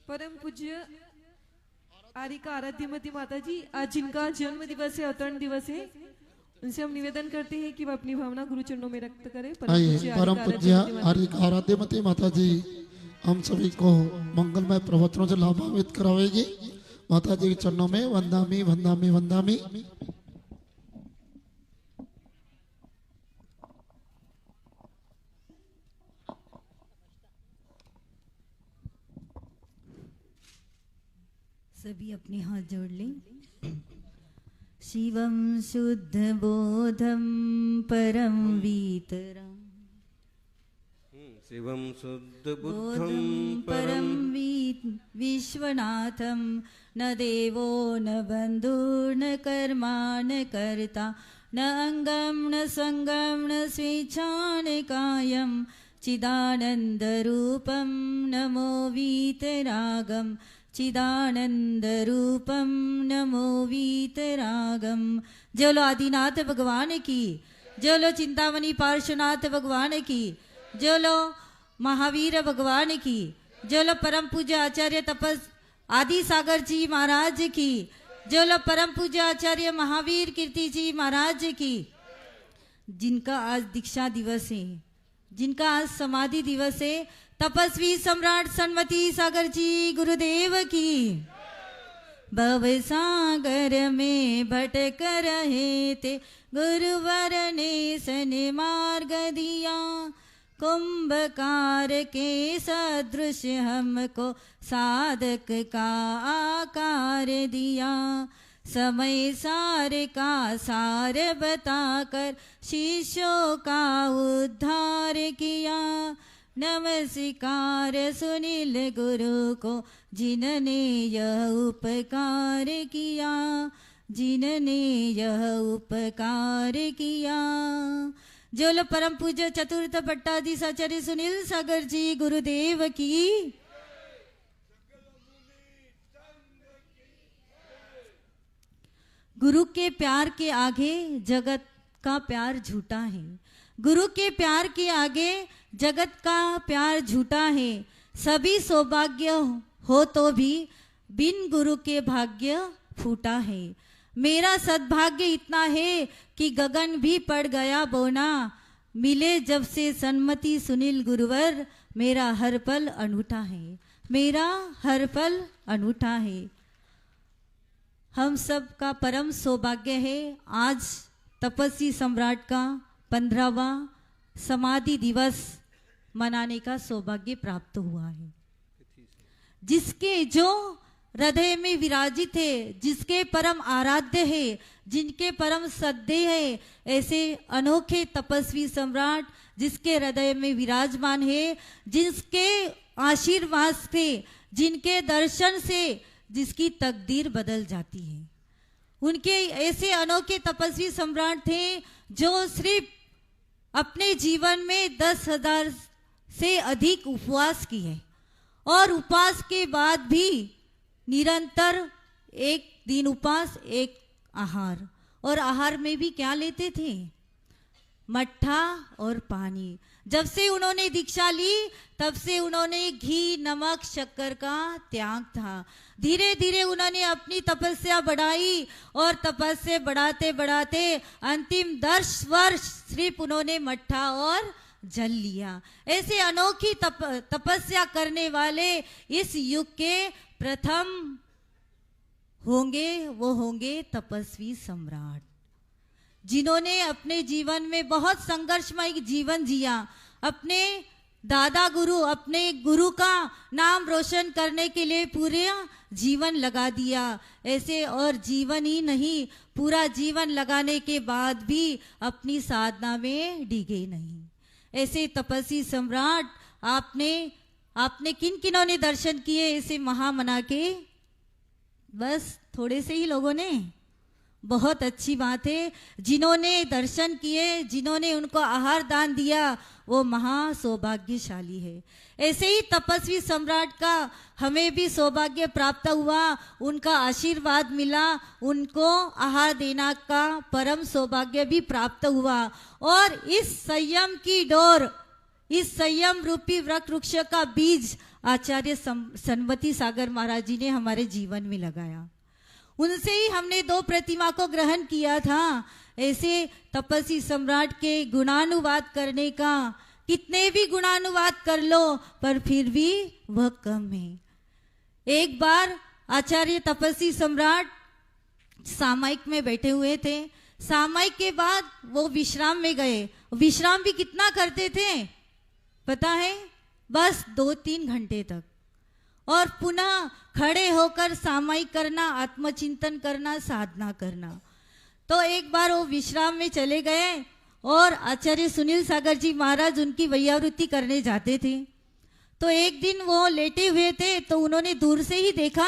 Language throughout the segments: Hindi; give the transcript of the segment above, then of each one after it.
परम पूज्य आरिका आराध्यमती माता जी, आज जिनका जन्म दिवस है, अवतरण दिवस है, उनसे हम निवेदन करते हैं कि वह अपनी भावना गुरु चरणों में व्यक्त करें। परम पूज्य आरिका आराध्यमती माता जी हम सभी को मंगलमय प्रवचनों से लाभान्वित करावेगी। माता जी के चरणों में वंदामी वंदामी वंदामी। सभी अपने हाथ जोड़ लें। शिवं शुद्ध बोधं परम वीतरं, शिवं शुद्ध बुद्धं परम विश्वनाथं, न देवो न बन्धुर्न कर्मा न कर्ता, न अंगं न संगं न स्वेच्छा न कायं, चिदानन्दरूपं नमो वीतरागं, चिदानंद रूपम नमो वीतरागम। जलो आदिनाथ भगवान की, जलो चिंतामणि पार्श्वनाथ भगवान की, जलो महावीर भगवान की, जलो परम पूज्य आचार्य तपस आदि सागर जी महाराज की, जलो परम पूज्य आचार्य महावीर कीर्ति जी महाराज की, जिनका आज दीक्षा दिवस है, जिनका आज समाधि दिवस है, तपस्वी सम्राट सन्मति सागर जी गुरुदेव की। भव सागर में भटक रहे थे, गुरुवर ने सन मार्ग दिया, कुंभकार के सदृश हमको साधक का आकार दिया, समय सार का सार बताकर शिष्यों का उद्धार किया। नमस्कार सुनील गुरु को, जिन्होंने यह उपकार किया, जिन्होंने यह उपकार किया। जो परम पूज्य चतुर्थ भट्टाधीश आचार्य सुनील सागर जी गुरुदेव की। गुरु के प्यार के आगे जगत का प्यार झूठा है, गुरु के प्यार के आगे जगत का प्यार झूठा है। सभी सौभाग्य हो तो भी बिन गुरु के भाग्य फूटा है। मेरा सद्भाग्य इतना है कि गगन भी पड़ गया बोना, मिले जब से सन्मति सुनील गुरुवर, मेरा हर पल अनूठा है, मेरा हर पल अनूठा है। हम सब का परम सौभाग्य है आज तपस्वी सम्राट का 15वां समाधि दिवस मनाने का सौभाग्य प्राप्त हुआ है। जिसके जो हृदय में विराजित है, जिसके परम आराध्य है, जिनके परम सद्य है, ऐसे अनोखे तपस्वी सम्राट जिसके हृदय में विराजमान है, जिसके आशीर्वाद से, जिनके दर्शन से जिसकी तकदीर बदल जाती है, उनके ऐसे अनोखे तपस्वी सम्राट थे जो सिर्फ अपने जीवन में 10,000 से अधिक उपवास किए और उपवास के बाद भी निरंतर एक दिन उपवास एक आहार, और आहार में भी क्या लेते थे? मट्ठा और पानी। जब से उन्होंने दीक्षा ली तब से उन्होंने घी नमक शक्कर का त्याग था। धीरे धीरे उन्होंने अपनी तपस्या बढ़ाई और तपस्या बढ़ाते बढ़ाते अंतिम 10 वर्ष सिर्फ उन्होंने मट्ठा और जल लिया। ऐसे अनोखी तपस्या करने वाले इस युग के प्रथम होंगे, वो होंगे तपस्वी सम्राट, जिन्होंने अपने जीवन में बहुत संघर्षमय जीवन जिया। अपने दादा गुरु, अपने गुरु का नाम रोशन करने के लिए पूरे जीवन लगा दिया। ऐसे और जीवन ही नहीं, पूरा जीवन लगाने के बाद भी अपनी साधना में डिगे नहीं। ऐसे तपस्वी सम्राट आपने किन किनों ने दर्शन किए ऐसे महामना के? बस थोड़े से ही लोगों ने। बहुत अच्छी बात है। जिन्होंने दर्शन किए, जिन्होंने उनको आहार दान दिया, वो महा सौभाग्यशाली है। ऐसे ही तपस्वी सम्राट का हमें भी सौभाग्य प्राप्त हुआ, उनका आशीर्वाद मिला, उनको आहार देना का परम सौभाग्य भी प्राप्त हुआ। और इस संयम की डोर, इस संयम रूपी वृक्ष का बीज आचार्य सनमती सागर महाराज जी ने हमारे जीवन में लगाया। उनसे ही हमने 2 प्रतिमा को ग्रहण किया था। ऐसे तपस्वी सम्राट के गुणानुवाद करने का, कितने भी गुणानुवाद कर लो पर फिर भी वह कम है। एक बार आचार्य तपस्वी सम्राट सामयिक में बैठे हुए थे। सामयिक के बाद वो विश्राम में गए। विश्राम भी कितना करते थे पता है? बस 2-3 घंटे तक, और पुनः खड़े होकर सामयिक करना, आत्मचिंतन करना, साधना करना। तो एक बार वो विश्राम में चले गए और आचार्य सुनील सागर जी महाराज उनकी वैयावृत्ति करने जाते थे। तो एक दिन वो लेटे हुए थे, तो उन्होंने दूर से ही देखा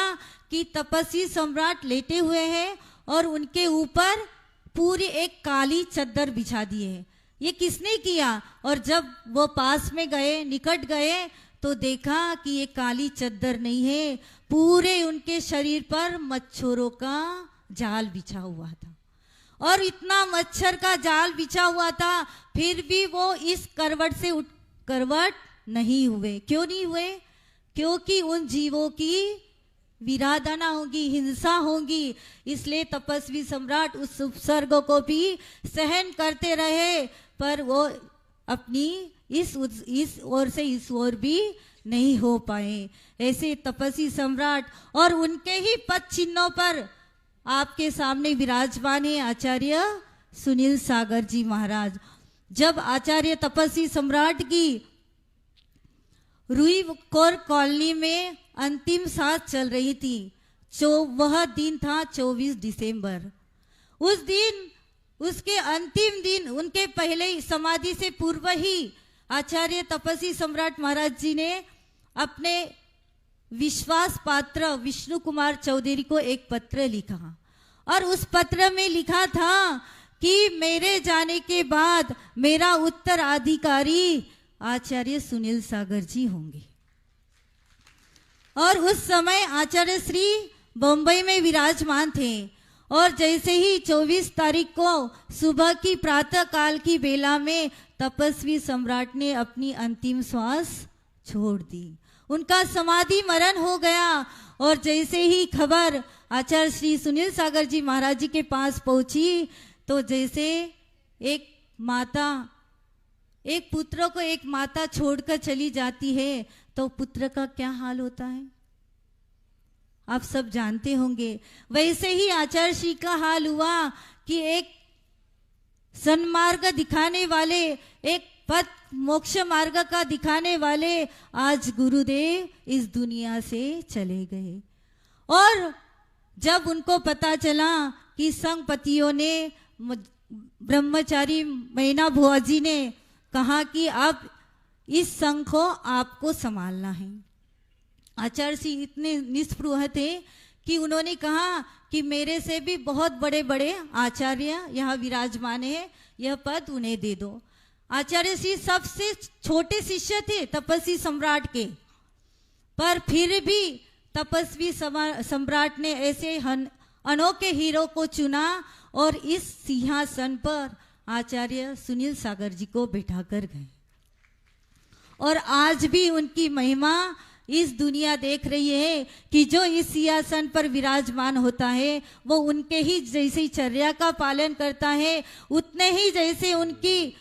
कि तपस्वी सम्राट लेटे हुए हैं और उनके ऊपर पूरी एक काली चद्दर बिछा दी है। ये किसने किया? और जब वो पास में गए, निकट गए, तो देखा कि ये काली चद्दर नहीं है, पूरे उनके शरीर पर मच्छरों का जाल बिछा हुआ था। और इतना मच्छर का जाल बिछा हुआ था, फिर भी वो इस करवट से उठ करवट नहीं हुए। क्यों नहीं हुए? क्योंकि उन जीवों की विराधना होगी, हिंसा होगी, इसलिए तपस्वी सम्राट उस उपसर्ग को भी सहन करते रहे, पर वो अपनी इस ओर से इस ओर भी नहीं हो पाए। ऐसे तपस्वी सम्राट और उनके ही पद चिन्हों पर आपके सामने विराजमान है आचार्य सुनील सागर जी महाराज। जब आचार्य तपस्वी सम्राट की रुई कोर कॉलोनी में अंतिम सांस चल रही थी, वह दिन था 24 दिसंबर। उस दिन, उसके अंतिम दिन, उनके पहले समाधि से पूर्व ही आचार्य तपस्वी सम्राट महाराज जी ने अपने विश्वास पात्र विष्णु कुमार चौधरी को एक पत्र लिखा, और उस पत्र में लिखा था कि मेरे जाने के बाद मेरा उत्तराधिकारी आचार्य सुनील सागर जी होंगे। और उस समय आचार्य श्री बम्बई में विराजमान थे, और जैसे ही 24 तारीख को सुबह की प्रातः काल की बेला में तपस्वी सम्राट ने अपनी अंतिम श्वास छोड़ दी, उनका समाधि मरण हो गया। और जैसे ही खबर आचार्य श्री सुनील सागर जी महाराज जी के पास पहुंची, तो जैसे एक माता, एक पुत्र को एक माता छोड़कर चली जाती है, तो पुत्र का क्या हाल होता है आप सब जानते होंगे। वैसे ही आचार्य श्री का हाल हुआ कि एक सन्मार्ग दिखाने वाले, एक पथ मोक्ष मार्ग का दिखाने वाले आज गुरुदेव इस दुनिया से चले गए। और जब उनको पता चला कि संघपतियों ने, ब्रह्मचारी मैना बुआ जी ने कहा कि अब इस संघ को आपको संभालना है, आचार्य जी इतने निस्पृह थे कि उन्होंने कहा कि मेरे से भी बहुत बड़े बड़े आचार्य यहाँ विराजमान है, यह पद उन्हें दे दो। आचार्य जी सबसे छोटे शिष्य थे तपस्वी सम्राट के, पर फिर भी तपस्वी सम्राट ने ऐसे अनोखे हीरो को चुना और इस सिंहासन पर आचार्य सुनील सागर जी को बैठा कर गए। और आज भी उनकी महिमा इस दुनिया देख रही है कि जो इस सिंहासन पर विराजमान होता है वो उनके ही जैसे चर्या का पालन करता है, उतने ही जैसे उनकी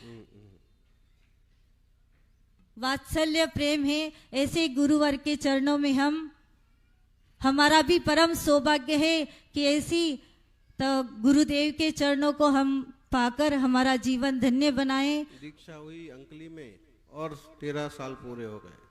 वात्सल्य प्रेम है, ऐसे गुरुवर के चरणों में हमारा भी परम सौभाग्य है कि ऐसी तो गुरुदेव के चरणों को हम पाकर हमारा जीवन धन्य बनाएं। दीक्षा हुई अंकली में और 13 साल पूरे हो गए।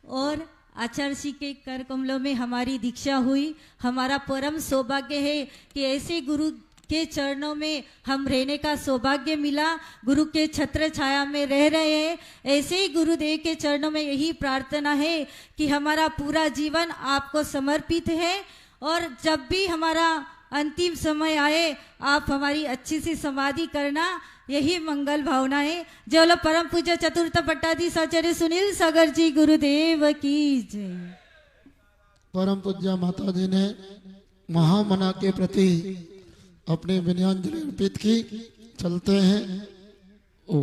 और आचार्य जी के कर कमलों में हमारी दीक्षा हुई। हमारा परम सौभाग्य है कि ऐसे गुरु के चरणों में हम रहने का सौभाग्य मिला, गुरु के छत्र छाया में रह रहे हैं। ऐसे ही गुरुदेव के चरणों में यही प्रार्थना है कि हमारा पूरा जीवन आपको समर्पित है, और जब भी हमारा अंतिम समय आए आप हमारी अच्छी सी समाधि करना, यही मंगल भावना है। जय बोलो परम पूज्य चतुर्थ पट्टाधीश आचार्य सुनील सागर जी गुरुदेव की जय। परम पूज्य माता जी ने महामना के प्रति अपने विनयांजलि अर्पित की। चलते हैं ओ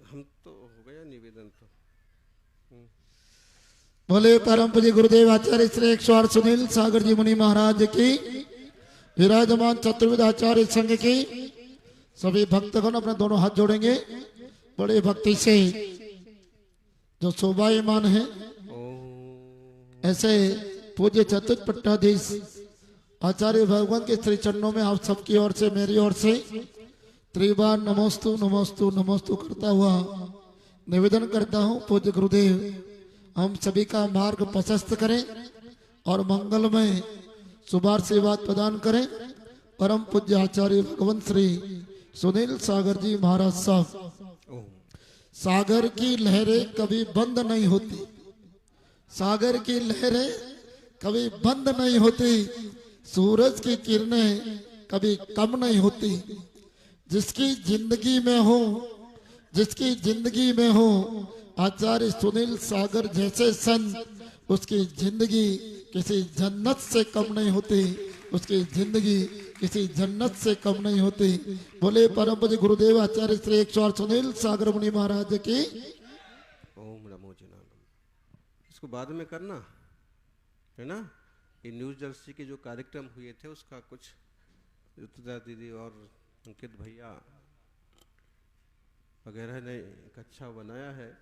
हम तो हो गया निवेदन तो। बोले परम पूज्य गुरुदेव आचार्य श्री 108 सुनील सागर जी मुनि महाराज की, विराजमान चतुर्विध आचार्य संघ की सभी भक्तगण अपने दोनों हाथ जोड़ेंगे बड़े भक्ति से। जो शोभायमान है ऐसे पूज्य चतुर्थ पट्टाधीश आचार्य भगवान के श्री चरणों में आप सबकी ओर से, मेरी ओर से त्रिबार नमोस्तु नमोस्तु नमोस्तु करता हुआ निवेदन करता हूँ पूज्य गुरुदेव हम सभी का मार्ग प्रशस्त करें और मंगलमय शुभाशीर्वाद प्रदान करें। परम पूज्य आचार्य भगवान श्री सुनील सागर जी महाराज साहब। सागर की लहरें कभी बंद नहीं होती, सागर की लहरें कभी बंद नहीं होती, सूरज की किरणें कभी कम नहीं होती। जिसकी जिंदगी में हो, जिसकी जिंदगी में हो आचार्य सुनील सागर जैसे संत, उसकी जिंदगी किसी जन्नत से कम नहीं होती, उसकी जिंदगी किसी जन्नत से कम नहीं होती। बोले परम पूज्य गुरुदेव आचार्य श्री 108 सुनील सागर मुनि महाराज की। ओम नमो जिनानम। इसको बाद में करना है ना। ये न्यू जर्सी के जो कार्यक्रम हुए थे उसका कुछ ऋतुजा दीदी और अंकित भैया वगैरह ने एक अच्छा बनाया है,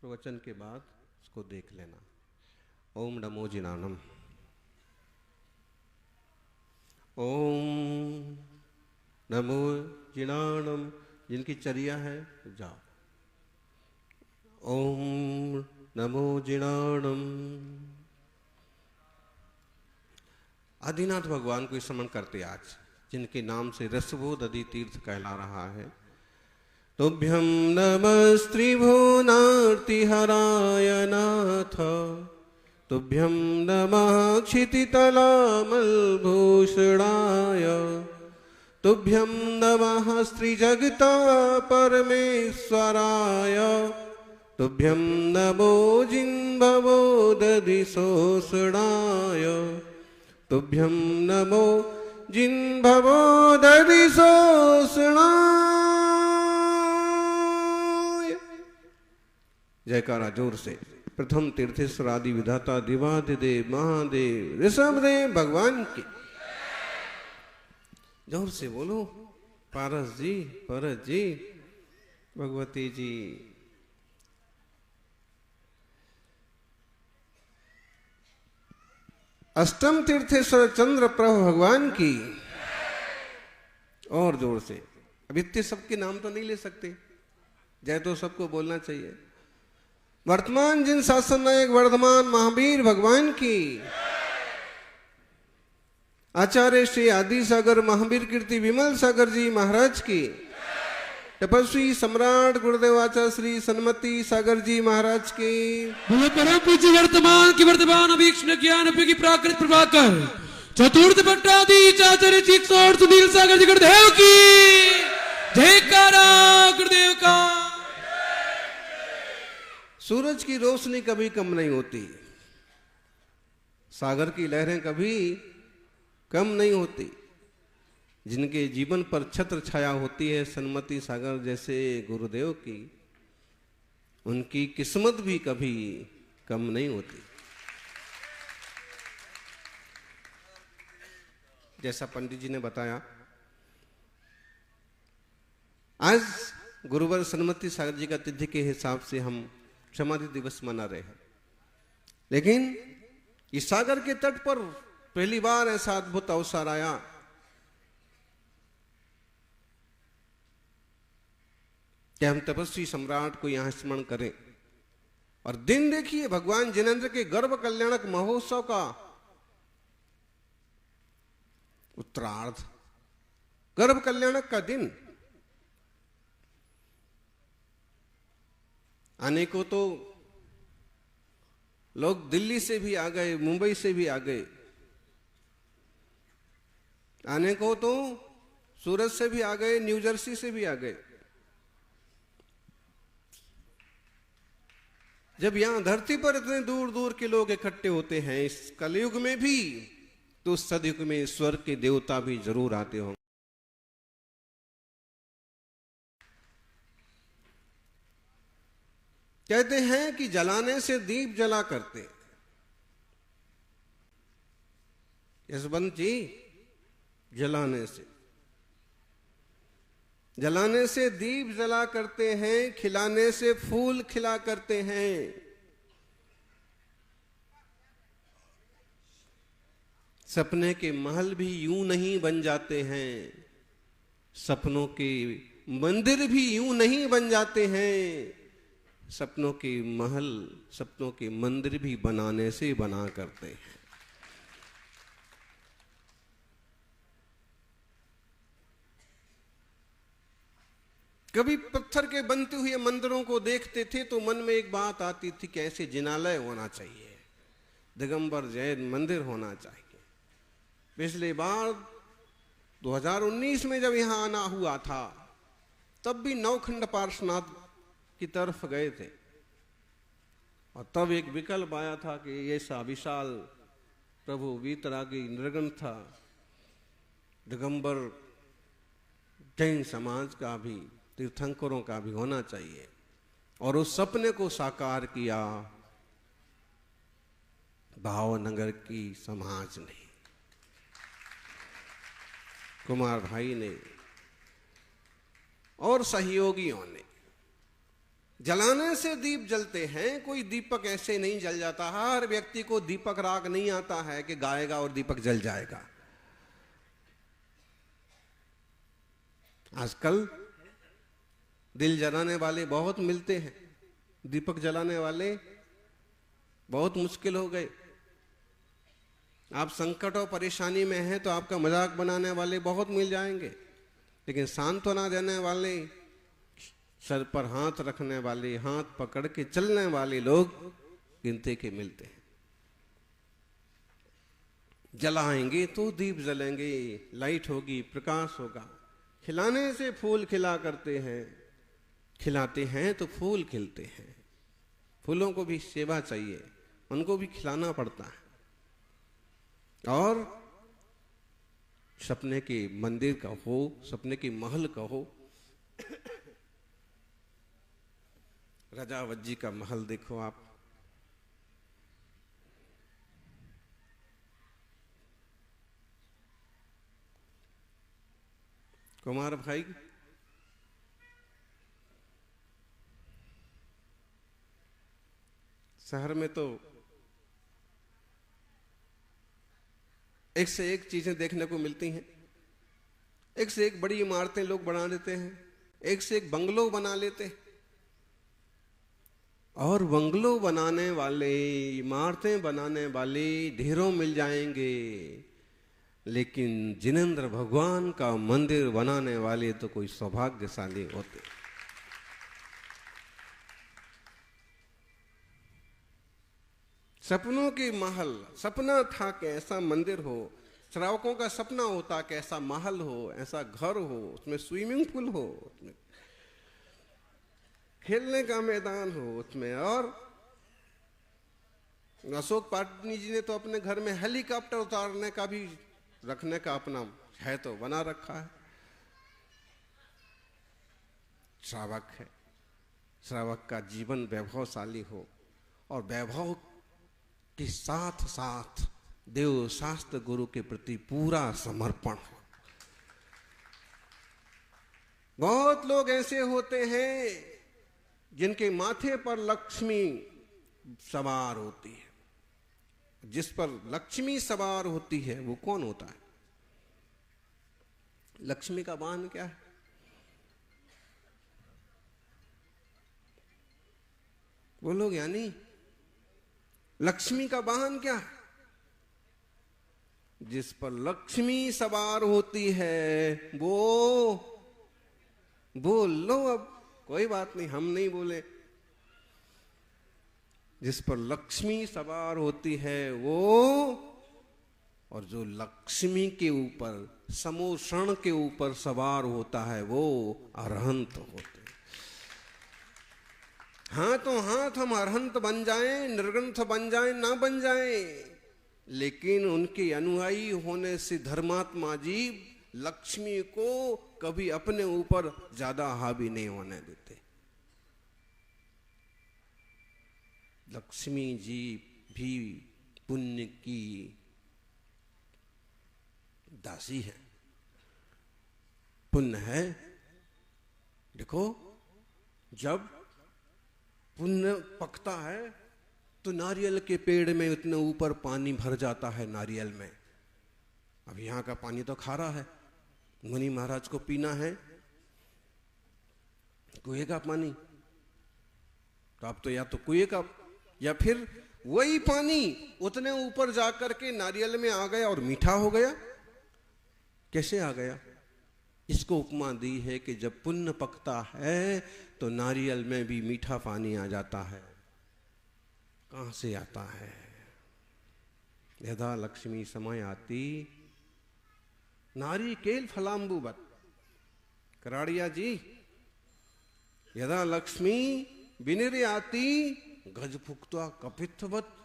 प्रवचन के बाद उसको देख लेना। ओम नमो जिनानम। ओम नमो जिनानम। जिनकी चर्या है जाओ। ओम नमो जिनानम। आदिनाथ भगवान को स्मरण करते आज, जिनके नाम से रसबोध आदि तीर्थ कहला रहा है। तुभ्यं नमस्त्रिभुवनार्तिहराय नाथ, तुभ्यं नमः क्षितितलामलभूषणाय, तुभ्यं नमः श्रीजगता परमेश्वराय, तुभ्यं नमो जिन्भवोदधिशोषणाय, तुभ्यं नमो जिन्भवोदधिशोषणाय। जयकारा जोर से। प्रथम तीर्थेश्वर आदि विधाता दिवादिदेव महादेव ऋषभदेव भगवान की। जोर से बोलो। पारस जी, परस जी, भगवती जी। अष्टम तीर्थेश्वर चंद्र प्रभु भगवान की। और जोर से। अब इतने सबके नाम तो नहीं ले सकते, जय तो सबको बोलना चाहिए। वर्तमान जिन शासन नायक वर्धमान महावीर भगवान की। आचार्य श्री आदि सागर महावीर कीर्ति विमल सागर जी महाराज की। तपस्वी सम्राट गुरुदेव आचार्य श्री सन्मति सागर जी महाराज की। परम पूज्य वर्तमान की वर्तमान अभीक्षण ज्ञान उपयोगी प्राकृत प्रभाकर चतुर्थ पट्टाधीश आचार्य 108 सुनील सागर जी गुरुदेव की। जयकारा गुरुदेव का। सूरज की रोशनी कभी कम नहीं होती, सागर की लहरें कभी कम नहीं होती। जिनके जीवन पर छत्र छाया होती है सन्मति सागर जैसे गुरुदेव की, उनकी किस्मत भी कभी कम नहीं होती। जैसा पंडित जी ने बताया, आज गुरुवर सन्मति सागर जी का तिथि के हिसाब से हम समाधि दिवस मना रहे हैं, लेकिन इस सागर के तट पर पहली बार ऐसा अद्भुत अवसर आया कि हम तपस्वी सम्राट को यहां स्मरण करें। और दिन देखिए, भगवान जिनेंद्र के गर्भ कल्याणक महोत्सव का उत्तरार्ध, गर्भ कल्याणक का दिन। आने को तो लोग दिल्ली से भी आ गए, मुंबई से भी आ गए, आने को तो सूरत से भी आ गए, न्यू जर्सी से भी आ गए। जब यहां धरती पर इतने दूर दूर के लोग इकट्ठे होते हैं इस कलयुग में भी, तो सदयुग में स्वर्ग के देवता भी जरूर आते होंगे। कहते हैं कि जलाने से दीप जला करते। यशवंत जी, जलाने से दीप जला करते हैं, खिलाने से फूल खिला करते हैं। सपने के महल भी यूं नहीं बन जाते हैं, सपनों के मंदिर भी यूं नहीं बन जाते हैं। सपनों के महल, सपनों के मंदिर भी बनाने से बना करते हैं। कभी पत्थर के बनते हुए मंदिरों को देखते थे तो मन में एक बात आती थी कि ऐसे जिनालय होना चाहिए, दिगंबर जैन मंदिर होना चाहिए। पिछले बार 2019 में जब यहां आना हुआ था तब भी नौखंड पार्श्वनाथ की तरफ गए थे और तब एक विकल्प आया था कि ऐसा विशाल प्रभु वीतरागी निर्गुण था, दिगंबर जैन समाज का भी, तीर्थंकरों का भी होना चाहिए। और उस सपने को साकार किया भावनगर की समाज ने, कुमार भाई ने और सहयोगियों ने। जलाने से दीप जलते हैं, कोई दीपक ऐसे नहीं जल जाता। हर व्यक्ति को दीपक राग नहीं आता है कि गाएगा और दीपक जल जाएगा। आजकल दिल जलाने वाले बहुत मिलते हैं, दीपक जलाने वाले बहुत मुश्किल हो गए। आप संकट और परेशानी में हैं तो आपका मजाक बनाने वाले बहुत मिल जाएंगे, लेकिन सांत्वना देने वाले, सर पर हाथ रखने वाले, हाथ पकड़ के चलने वाले लोग गिनती के मिलते हैं। जलाएंगे तो दीप जलेंगे, लाइट होगी, प्रकाश होगा। खिलाने से फूल खिला करते हैं, खिलाते हैं तो फूल खिलते हैं। फूलों को भी सेवा चाहिए, उनको भी खिलाना पड़ता है। और सपने के मंदिर का हो, सपने के महल का हो। राजावत जी का महल देखो आप, कुमार भाई शहर में तो एक से एक चीजें देखने को मिलती हैं, एक से एक बड़ी इमारतें लोग बना लेते हैं, एक से एक बंगलो बना लेते हैं। और बंगलो बनाने वाले, इमारतें बनाने वाले ढेरों मिल जाएंगे, लेकिन जिनेंद्र भगवान का मंदिर बनाने वाले तो कोई सौभाग्यशाली होते। सपनों के महल, सपना था कि ऐसा मंदिर हो। श्रावकों का सपना होता कि ऐसा महल हो, ऐसा घर हो, उसमें स्विमिंग पूल हो, उसमें खेलने का मैदान हो, उसमें। और अशोक पाटनी जी ने तो अपने घर में हेलीकॉप्टर उतारने का भी, रखने का अपना है तो बना रखा है। श्रावक है, श्रावक का जीवन वैभवशाली हो और वैभव के साथ साथ देव शास्त्र गुरु के प्रति पूरा समर्पण हो। बहुत लोग ऐसे होते हैं जिनके माथे पर लक्ष्मी सवार होती है। जिस पर लक्ष्मी सवार होती है वो कौन होता है? लक्ष्मी का वाहन क्या है? बोलो ज्ञानी, लक्ष्मी का वाहन क्या है? जिस पर लक्ष्मी सवार होती है वो, बोल लो, अब कोई बात नहीं, हम नहीं बोले। जिस पर लक्ष्मी सवार होती है वो, और जो लक्ष्मी के ऊपर, समोषण के ऊपर सवार होता है वो अरहंत होते। हाथों हाथ हम अरहंत बन जाएं, निर्ग्रंथ बन जाएं, ना बन जाएं, लेकिन उनके अनुयायी होने से धर्मात्मा जीव लक्ष्मी को कभी अपने ऊपर ज्यादा हावी नहीं होने देते। लक्ष्मी जी भी पुण्य की दासी है। पुण्य है, देखो जब पुण्य पकता है तो नारियल के पेड़ में इतने ऊपर पानी भर जाता है नारियल में। अब यहाँ का पानी तो खारा है, मुनि महाराज को पीना है कुएं का पानी, तो अब तो या तो कुएं का या फिर वही पानी उतने ऊपर जाकर के नारियल में आ गया और मीठा हो गया। कैसे आ गया? इसको उपमा दी है कि जब पुण्य पकता है तो नारियल में भी मीठा पानी आ जाता है। कहां से आता है? यदा लक्ष्मी समय आती नारी केल फलांबुवत। कराड़िया जी, यदा लक्ष्मी विनिर आती गज फुक्ता कपित्वत।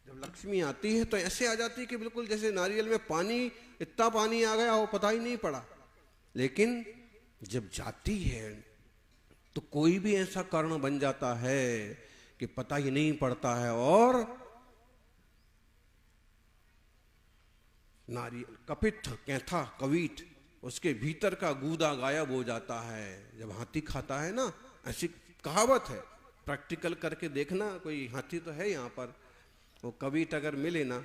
जब लक्ष्मी आती है तो ऐसे आ जाती है कि बिल्कुल जैसे नारियल में पानी, इतना पानी आ गया हो पता ही नहीं पड़ा। लेकिन जब जाती है तो कोई भी ऐसा कारण बन जाता है कि पता ही नहीं पड़ता है और नारियल कपित्थ कैथा कवीट उसके भीतर का गूदा गायब हो जाता है जब हाथी खाता है ना। ऐसी कहावत है, प्रैक्टिकल करके देखना। कोई हाथी तो है यहाँ पर, वो कवीट अगर मिले ना,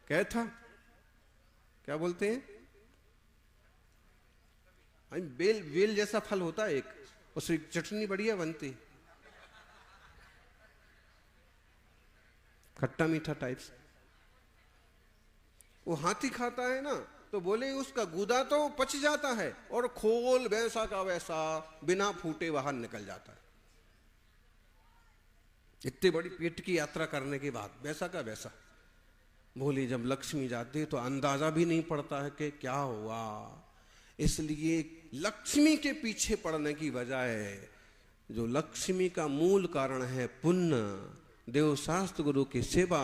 कैथा क्या बोलते हैं, बेल बेल जैसा फल होता है एक, उसकी चटनी बढ़िया बनती, खट्टा मीठा टाइप्स। वो हाथी खाता है ना तो बोले उसका गूदा तो पच जाता है और खोल वैसा का वैसा बिना फूटे बाहर निकल जाता है। इतनी बड़ी पेट की यात्रा करने के बाद वैसा का वैसा। बोली जब लक्ष्मी जाती है तो अंदाजा भी नहीं पड़ता है कि क्या हुआ। इसलिए लक्ष्मी के पीछे पड़ने की बजाय जो लक्ष्मी का मूल कारण है पुण्य, देव शास्त्र गुरु की सेवा,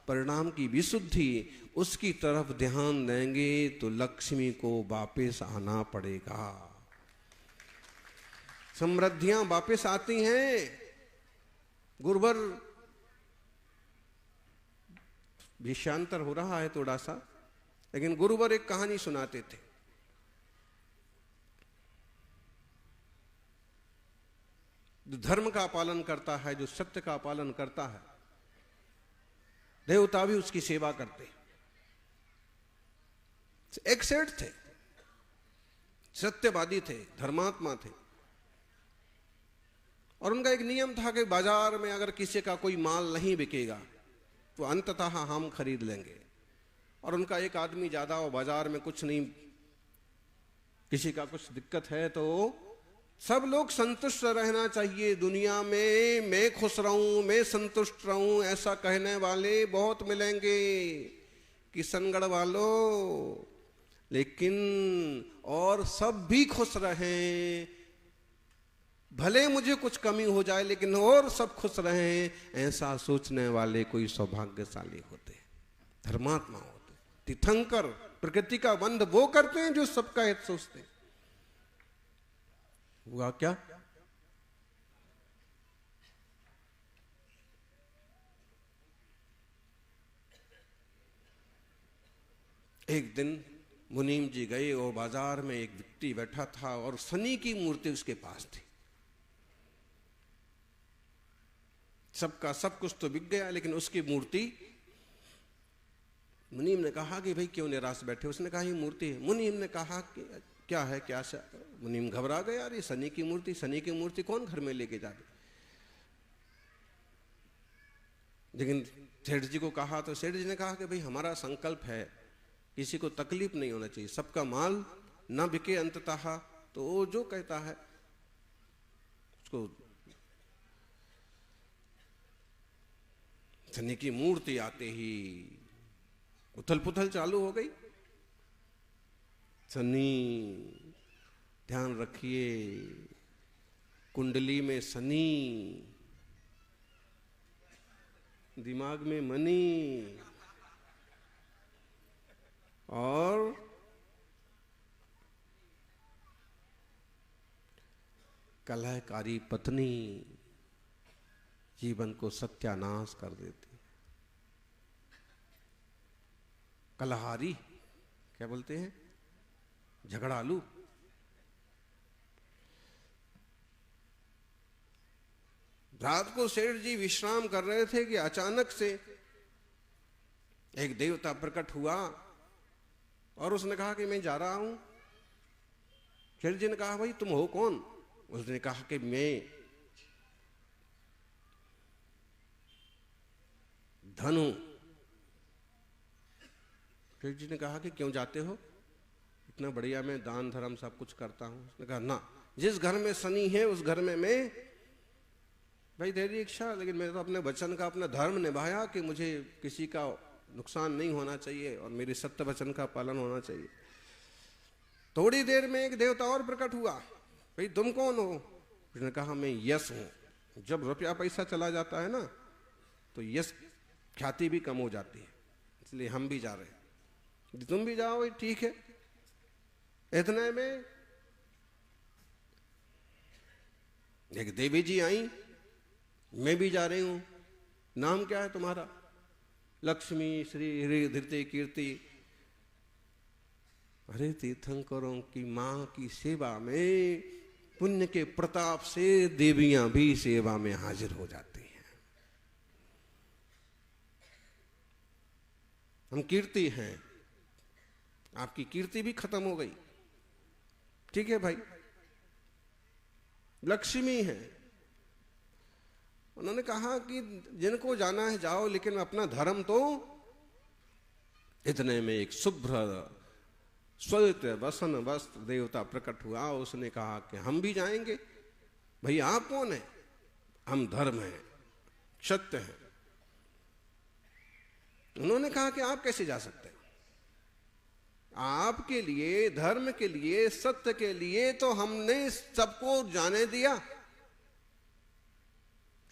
परिणाम की विशुद्धि, उसकी तरफ ध्यान देंगे तो लक्ष्मी को वापस आना पड़ेगा। समृद्धियां वापस आती हैं। गुरुवर विषयांतर हो रहा है थोड़ा सा, लेकिन गुरुवर एक कहानी सुनाते थे। जो धर्म का पालन करता है, जो सत्य का पालन करता है, देवता भी उसकी सेवा करते। एक सेठ थे, सत्यवादी थे, धर्मात्मा थे, और उनका एक नियम था कि बाजार में अगर किसी का कोई माल नहीं बिकेगा तो अंततः हम खरीद लेंगे। और उनका एक आदमी ज्यादा हो, बाजार में कुछ नहीं, किसी का कुछ दिक्कत है तो सब लोग संतुष्ट रहना चाहिए। दुनिया में मैं खुश रहूं, मैं संतुष्ट रहूं, ऐसा कहने वाले बहुत मिलेंगे किशनगढ़ वालों। लेकिन और सब भी खुश रहें, भले मुझे कुछ कमी हो जाए लेकिन और सब खुश रहें, ऐसा सोचने वाले कोई सौभाग्यशाली होते, धर्मात्मा होते। तीर्थंकर प्रकृति का बंध वो करते हैं जो सबका हित सोचते हैं। हुआ क्या? एक दिन मुनीम जी गए और बाजार में एक व्यक्ति बैठा था और शनि की मूर्ति उसके पास थी। सबका सब कुछ तो बिक गया लेकिन उसकी मूर्ति। मुनीम ने कहा कि भाई क्यों निराश बैठे? उसने कहा ये मूर्ति है। मुनीम ने कहा कि क्या है, क्या से? मुनीम घबरा गया, अरे शनि की मूर्ति, शनि की मूर्ति कौन घर में लेके जाए? लेकिन सेठ जी को कहा तो सेठ जी ने कहा कि भाई हमारा संकल्प है किसी को तकलीफ नहीं होना चाहिए, सबका माल ना बिके अंततः, तो वो जो कहता है उसको। शनि की मूर्ति आते ही उथल पुथल चालू हो गई। शनि, ध्यान रखिए, कुंडली में शनि, दिमाग में मनी और कलहकारी पत्नी। जीवन को सत्यानाश कर देती है। कलहारी क्या बोलते हैं, झगड़ालू। रात को सेठ जी विश्राम कर रहे थे कि अचानक से एक देवता प्रकट हुआ और उसने कहा कि मैं जा रहा हूं। सेठ जी ने कहा भाई तुम हो कौन? उसने कहा कि मैं धन हूं। सेठ जी ने कहा कि क्यों जाते हो? इतना बढ़िया मैं दान धर्म सब कुछ करता हूं। उसने कहा ना, जिस घर में शनि है उस घर में मैं, भाई तेरी इच्छा, लेकिन मैंने तो अपने वचन का, अपना धर्म निभाया कि मुझे किसी का नुकसान नहीं होना चाहिए और मेरे सत्य वचन का पालन होना चाहिए। थोड़ी देर में एक देवता और प्रकट हुआ। भाई तुम कौन हो? उसने कहा मैं यश हूं। जब रुपया पैसा चला जाता है ना तो यश ख्याति भी कम हो जाती है, इसलिए हम भी जा रहे हैं। तुम भी जाओ, ठीक है। इतने में एक देवी जी आई, मैं भी जा रही हूं। नाम क्या है तुम्हारा? लक्ष्मी श्री धृति कीर्ति। अरे तीर्थंकरों की मां की सेवा में, पुण्य के प्रताप से देवियां भी सेवा में हाजिर हो जाती हैं। हम कीर्ति हैं, आपकी कीर्ति भी खत्म हो गई, ठीक है भाई। लक्ष्मी है। उन्होंने कहा कि जिनको जाना है जाओ, लेकिन अपना धर्म तो। इतने में एक शुभ्र श्वेत वसन वस्त्र देवता प्रकट हुआ। उसने कहा कि हम भी जाएंगे। भाई आप कौन है? हम धर्म हैं, सत्य हैं। उन्होंने कहा कि आप कैसे जा सकते हैं? आपके लिए, धर्म के लिए, सत्य के लिए तो हमने सबको जाने दिया।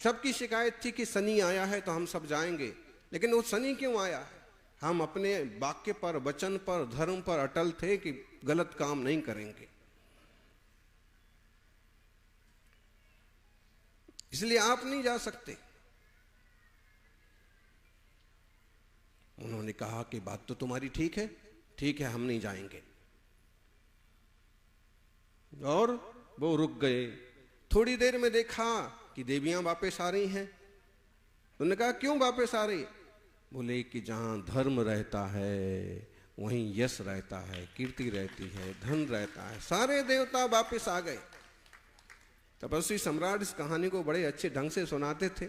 सबकी शिकायत थी कि शनि आया है तो हम सब जाएंगे, लेकिन वो शनि क्यों आया है? हम अपने वाक्य पर, वचन पर, धर्म पर अटल थे कि गलत काम नहीं करेंगे। इसलिए आप नहीं जा सकते। उन्होंने कहा कि बात तो तुम्हारी ठीक है, ठीक है, हम नहीं जाएंगे। और वो रुक गए। थोड़ी देर में देखा कि देवियां वापस आ रही हैं। उन्होंने कहा क्यों वापस आ रही? बोले कि जहां धर्म रहता है वहीं यश रहता है, कीर्ति रहती है, धन रहता है। सारे देवता वापस आ गए। तपस्वी सम्राट इस कहानी को बड़े अच्छे ढंग से सुनाते थे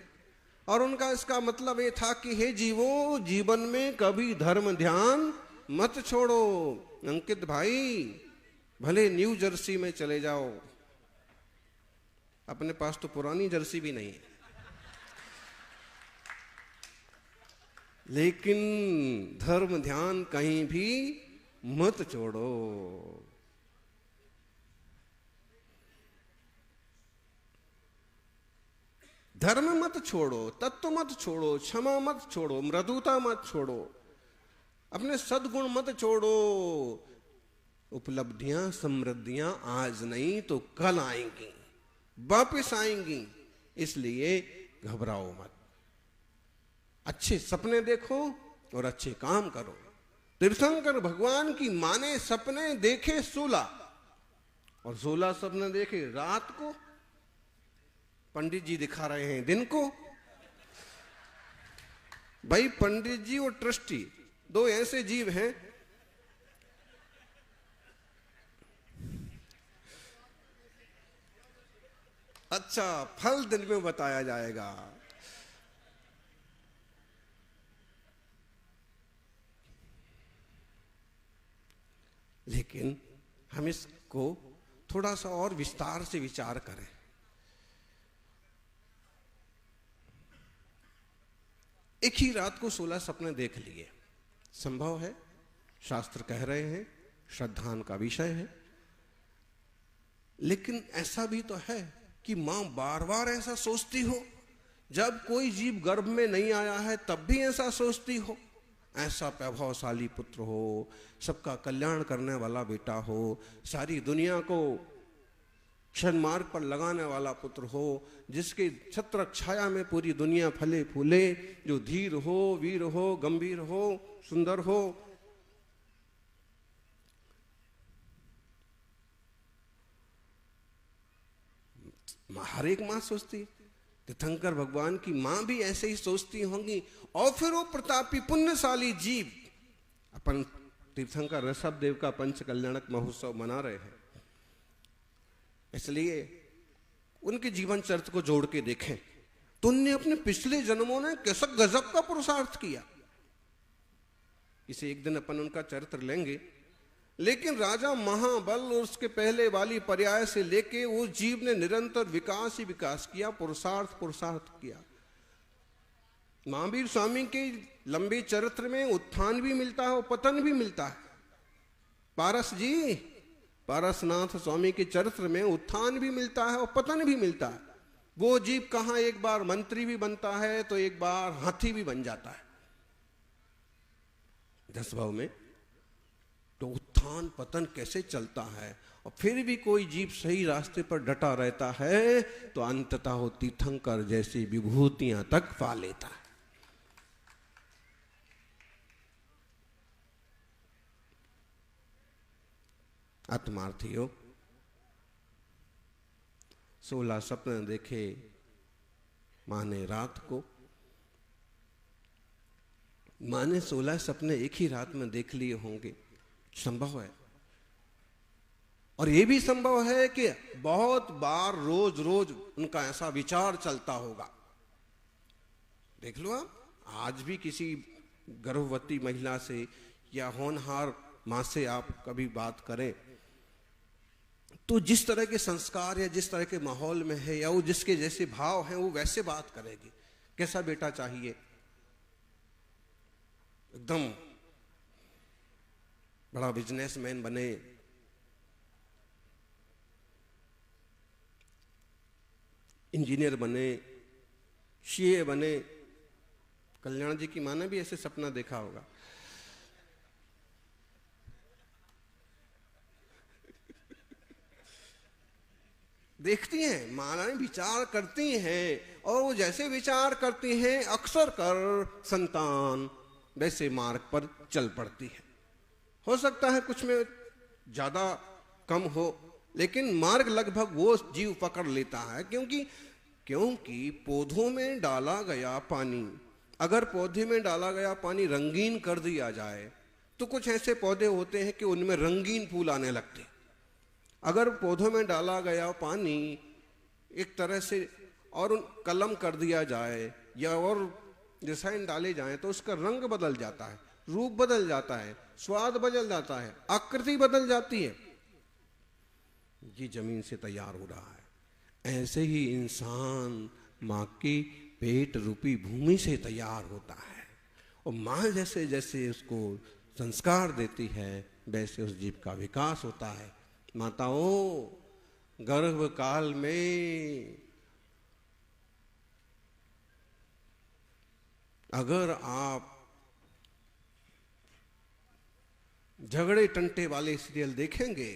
और उनका इसका मतलब ये था कि हे जीवो, जीवन में कभी धर्म ध्यान मत छोड़ो। अंकित भाई, भले न्यू जर्सी में चले जाओ, अपने पास तो पुरानी जर्सी भी नहीं है, लेकिन धर्म ध्यान कहीं भी मत छोड़ो। धर्म मत छोड़ो, तत्व मत छोड़ो, क्षमा मत छोड़ो, मृदुता मत छोड़ो, अपने सद्गुण मत छोड़ो। उपलब्धियां, समृद्धियां आज नहीं तो कल आएंगी, वापिस आएंगी। इसलिए घबराओ मत, अच्छे सपने देखो और अच्छे काम करो। तीर्थंकर भगवान की माने सपने देखे 16 और 16 सपने देखे रात को। पंडित जी दिखा रहे हैं दिन को। भाई पंडित जी और ट्रस्टी दो ऐसे जीव हैं, अच्छा फल दिन में बताया जाएगा। लेकिन हम इसको थोड़ा सा और विस्तार से विचार करें। एक ही रात को 16 सपने देख लिए, संभव है, शास्त्र कह रहे हैं, श्रद्धान का विषय है। लेकिन ऐसा भी तो है कि मां बार बार ऐसा सोचती हो, जब कोई जीव गर्भ में नहीं आया है तब भी ऐसा सोचती हो, ऐसा प्रभावशाली पुत्र हो, सबका कल्याण करने वाला बेटा हो, सारी दुनिया को क्षण मार्ग पर लगाने वाला पुत्र हो, जिसके छत्र छाया में पूरी दुनिया फले फूले, जो धीर हो, वीर हो, गंभीर हो, सुंदर हो। हर एक माँ सोचती, तीर्थंकर भगवान की माँ भी ऐसे ही सोचती होंगी। और फिर वो प्रतापी पुण्यशाली जीव, अपन तीर्थंकर ऋषभ देव का पंच कल्याणक महोत्सव मना रहे हैं, इसलिए उनके जीवन चरित्र को जोड़ के देखें तो उनने अपने पिछले जन्मों ने कैसा गजब का पुरुषार्थ किया। इसे एक दिन अपन उनका चरित्र लेंगे। लेकिन राजा महाबल और उसके पहले वाली पर्याय से लेके वो जीव ने निरंतर विकास ही विकास किया, पुरुषार्थ किया। महावीर स्वामी के लंबे चरित्र में उत्थान भी मिलता है और पतन भी मिलता है। पारसनाथ स्वामी के चरित्र में उत्थान भी मिलता है और पतन भी मिलता है। वो जीव कहां एक बार मंत्री भी बनता है तो एक बार हाथी भी बन जाता है 10 भाव में। तो उत्थान पतन कैसे चलता है, और फिर भी कोई जीव सही रास्ते पर डटा रहता है तो अंततः वो तीर्थंकर जैसी विभूतियां तक पा लेता है। आत्मार्थियों, 16 सपने देखे मां ने रात को। मां ने 16 सपने एक ही रात में देख लिए होंगे, संभव है। और यह भी संभव है कि बहुत बार रोज रोज उनका ऐसा विचार चलता होगा। देख लो आप, आज भी किसी गर्भवती महिला से या होनहार मां से आप कभी बात करें तो जिस तरह के संस्कार या जिस तरह के माहौल में है या वो जिसके जैसे भाव हैं वो वैसे बात करेगी। कैसा बेटा चाहिए, एकदम बड़ा बिजनेसमैन बने, इंजीनियर बने, सीए बने। कल्याण जी की मां ने भी ऐसे सपना देखा होगा। देखती हैं मानाएं, विचार करती हैं, और वो जैसे विचार करती हैं अक्सर कर संतान वैसे मार्ग पर चल पड़ती है। हो सकता है कुछ में ज्यादा कम हो, लेकिन मार्ग लगभग वो जीव पकड़ लेता है। क्योंकि पौधों में डाला गया पानी, अगर पौधे में डाला गया पानी रंगीन कर दिया जाए तो कुछ ऐसे पौधे होते हैं कि उनमें रंगीन फूल आने लगते। अगर पौधों में डाला गया पानी एक तरह से और कलम कर दिया जाए या और रसायन डाले जाए तो उसका रंग बदल जाता है, रूप बदल जाता है, स्वाद बदल जाता है, आकृति बदल जाती है। ये जमीन से तैयार हो रहा है। ऐसे ही इंसान माँ की पेट रूपी भूमि से तैयार होता है, और माँ जैसे जैसे उसको संस्कार देती है वैसे उस जीव का विकास होता है। माताओं, गर्भ काल में अगर आप झगड़े टंटे वाले सीरियल देखेंगे,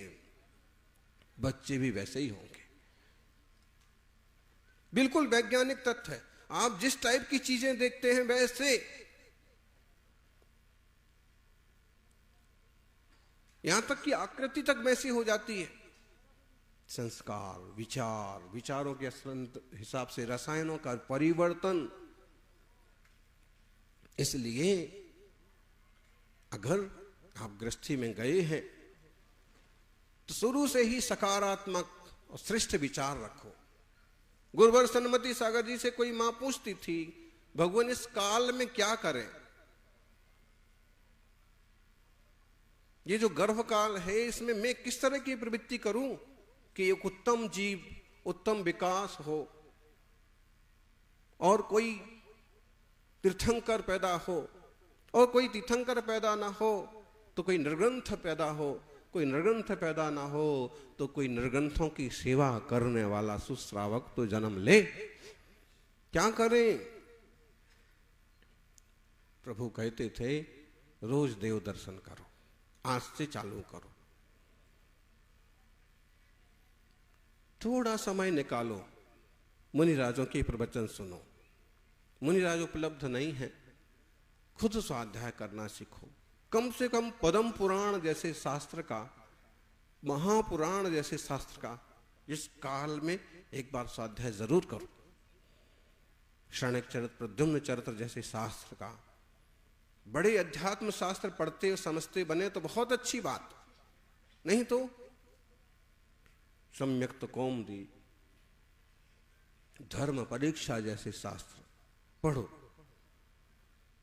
बच्चे भी वैसे ही होंगे। बिल्कुल वैज्ञानिक तथ्य है। आप जिस टाइप की चीजें देखते हैं वैसे, यहां तक कि आकृति तक वैसी हो जाती है। संस्कार, विचार, विचारों के हिसाब से रसायनों का परिवर्तन। इसलिए अगर आप गृहस्थी में गए हैं तो शुरू से ही सकारात्मक और श्रेष्ठ विचार रखो। गुरुवर सन्मति सागर जी से कोई मां पूछती थी, भगवान इस काल में क्या करें? ये जो गर्भकाल है इसमें मैं किस तरह की प्रवृत्ति करूं कि एक उत्तम जीव, उत्तम विकास हो, और कोई तीर्थंकर पैदा हो, और कोई तीर्थंकर पैदा ना हो तो कोई निर्ग्रंथ पैदा हो, कोई निर्ग्रंथ पैदा ना हो तो कोई निर्ग्रंथों की सेवा करने वाला सुश्रावक तो जन्म ले। क्या करें? प्रभु कहते थे रोज देव दर्शन करो, आज से चालू करो। थोड़ा समय निकालो, मुनिराजों के प्रवचन सुनो। मुनिराज उपलब्ध नहीं है, खुद स्वाध्याय करना सीखो। कम से कम पद्म पुराण जैसे शास्त्र का, महापुराण जैसे शास्त्र का इस काल में एक बार स्वाध्याय जरूर करो। शरणक चरित्र, प्रद्युम्न चरित्र जैसे शास्त्र का, बड़े अध्यात्म शास्त्र पढ़ते और समझते बने तो बहुत अच्छी बात, नहीं तो सम्यक्त कौमुदी, धर्म परीक्षा जैसे शास्त्र पढ़ो।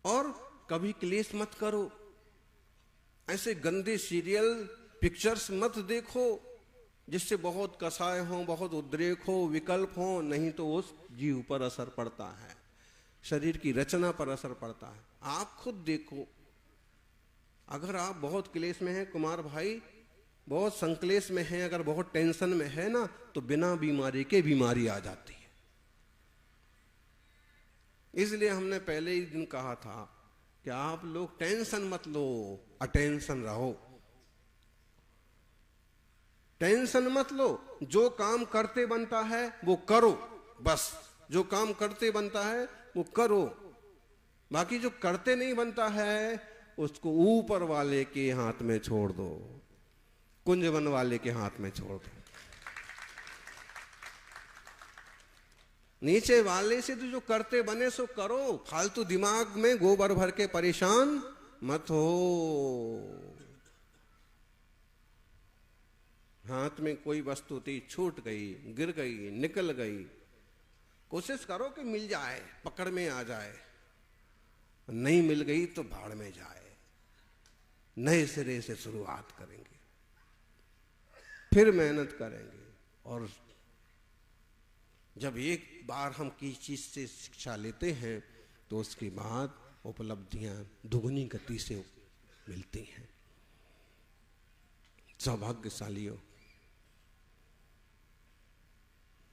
और कभी क्लेश मत करो, ऐसे गंदे सीरियल पिक्चर्स मत देखो जिससे बहुत कसाय हो, बहुत उद्रेक हो, विकल्प हो, नहीं तो उस जीव पर असर पड़ता है, शरीर की रचना पर असर पड़ता है। आप खुद देखो, अगर आप बहुत क्लेश में हैं कुमार भाई, बहुत संक्लेश में हैं, अगर बहुत टेंशन में है ना, तो बिना बीमारी के बीमारी आ जाती है। इसलिए हमने पहले ही दिन कहा था कि आप लोग टेंशन मत लो, अटेंशन रहो। टेंशन मत लो, जो काम करते बनता है वो करो, बस जो काम करते बनता है वो करो। बाकी जो करते नहीं बनता है उसको ऊपर वाले के हाथ में छोड़ दो, कुंजवन वाले के हाथ में छोड़ दो। नीचे वाले से तो जो करते बने सो करो, फालतू दिमाग में गोबर भर के परेशान मत हो। हाथ में कोई वस्तु थी, छूट गई, गिर गई, निकल गई, कोशिश करो कि मिल जाए, पकड़ में आ जाए। नहीं मिल गई तो भाड़ में जाए, नए सिरे से शुरुआत करेंगे, फिर मेहनत करेंगे। और जब एक बार हम किसी चीज से शिक्षा लेते हैं तो उसके बाद उपलब्धियां दुगनी गति से मिलती हैं। सौभाग्यशालियों,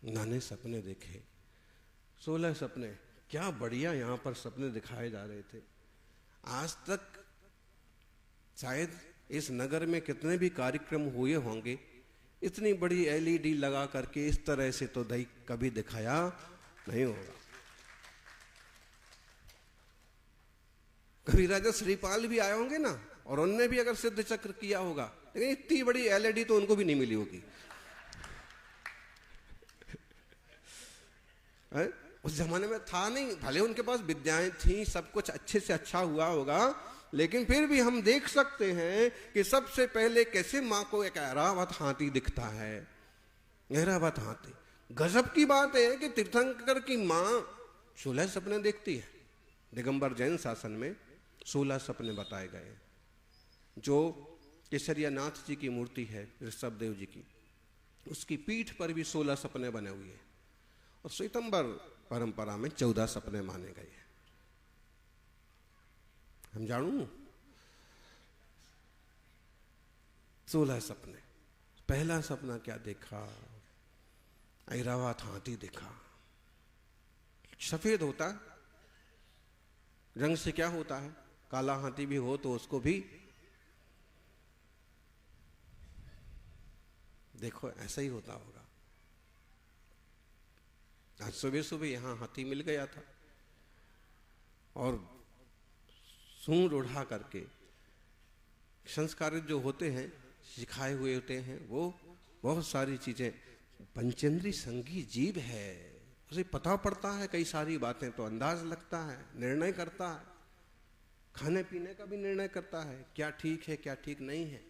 नाने सपने देखे, 16 सपने, क्या बढ़िया यहां पर सपने दिखाए जा रहे थे। आज तक शायद इस नगर में कितने भी कार्यक्रम हुए होंगे, इतनी बड़ी एलईडी लगा करके इस तरह से तो कभी दिखाया नहीं होगा। कभी राजा श्रीपाल भी आए होंगे ना, और उनने भी अगर सिद्ध चक्र किया होगा, लेकिन इतनी बड़ी एलईडी तो उनको भी नहीं मिली होगी। उस जमाने में था नहीं, भले उनके पास विद्याएं थी, सब कुछ अच्छे से अच्छा हुआ होगा, लेकिन फिर भी हम देख सकते हैं कि सबसे पहले कैसे माँ को एक ऐरावत हाथी दिखता है। ऐरावत हाथी, गजब की बात है कि तीर्थंकर की माँ 16 सपने देखती है। दिगंबर जैन शासन में 16 सपने बताए गए। जो केसरिया नाथ जी की मूर्ति है ऋषभ देव जी की, उसकी पीठ पर भी 16 सपने बने हुए हैं, और श्वेतंबर परंपरा में 14 सपने माने गए हैं। हम जानू 16 सपने। पहला सपना क्या देखा? ऐरावत हाथी देखा। सफेद होता रंग से क्या होता है, काला हाथी भी हो तो उसको भी देखो ऐसा ही होता होगा। आज सुबह सुबह यहां हाथी मिल गया था, और सूंड उड़ा करके संस्कारित जो होते हैं, सिखाए हुए होते हैं, वो बहुत सारी चीजें, पंचेंद्री संगी जीव है, उसे पता पड़ता है कई सारी बातें, तो अंदाज लगता है, निर्णय करता है, खाने पीने का भी निर्णय करता है, क्या ठीक है क्या ठीक नहीं है।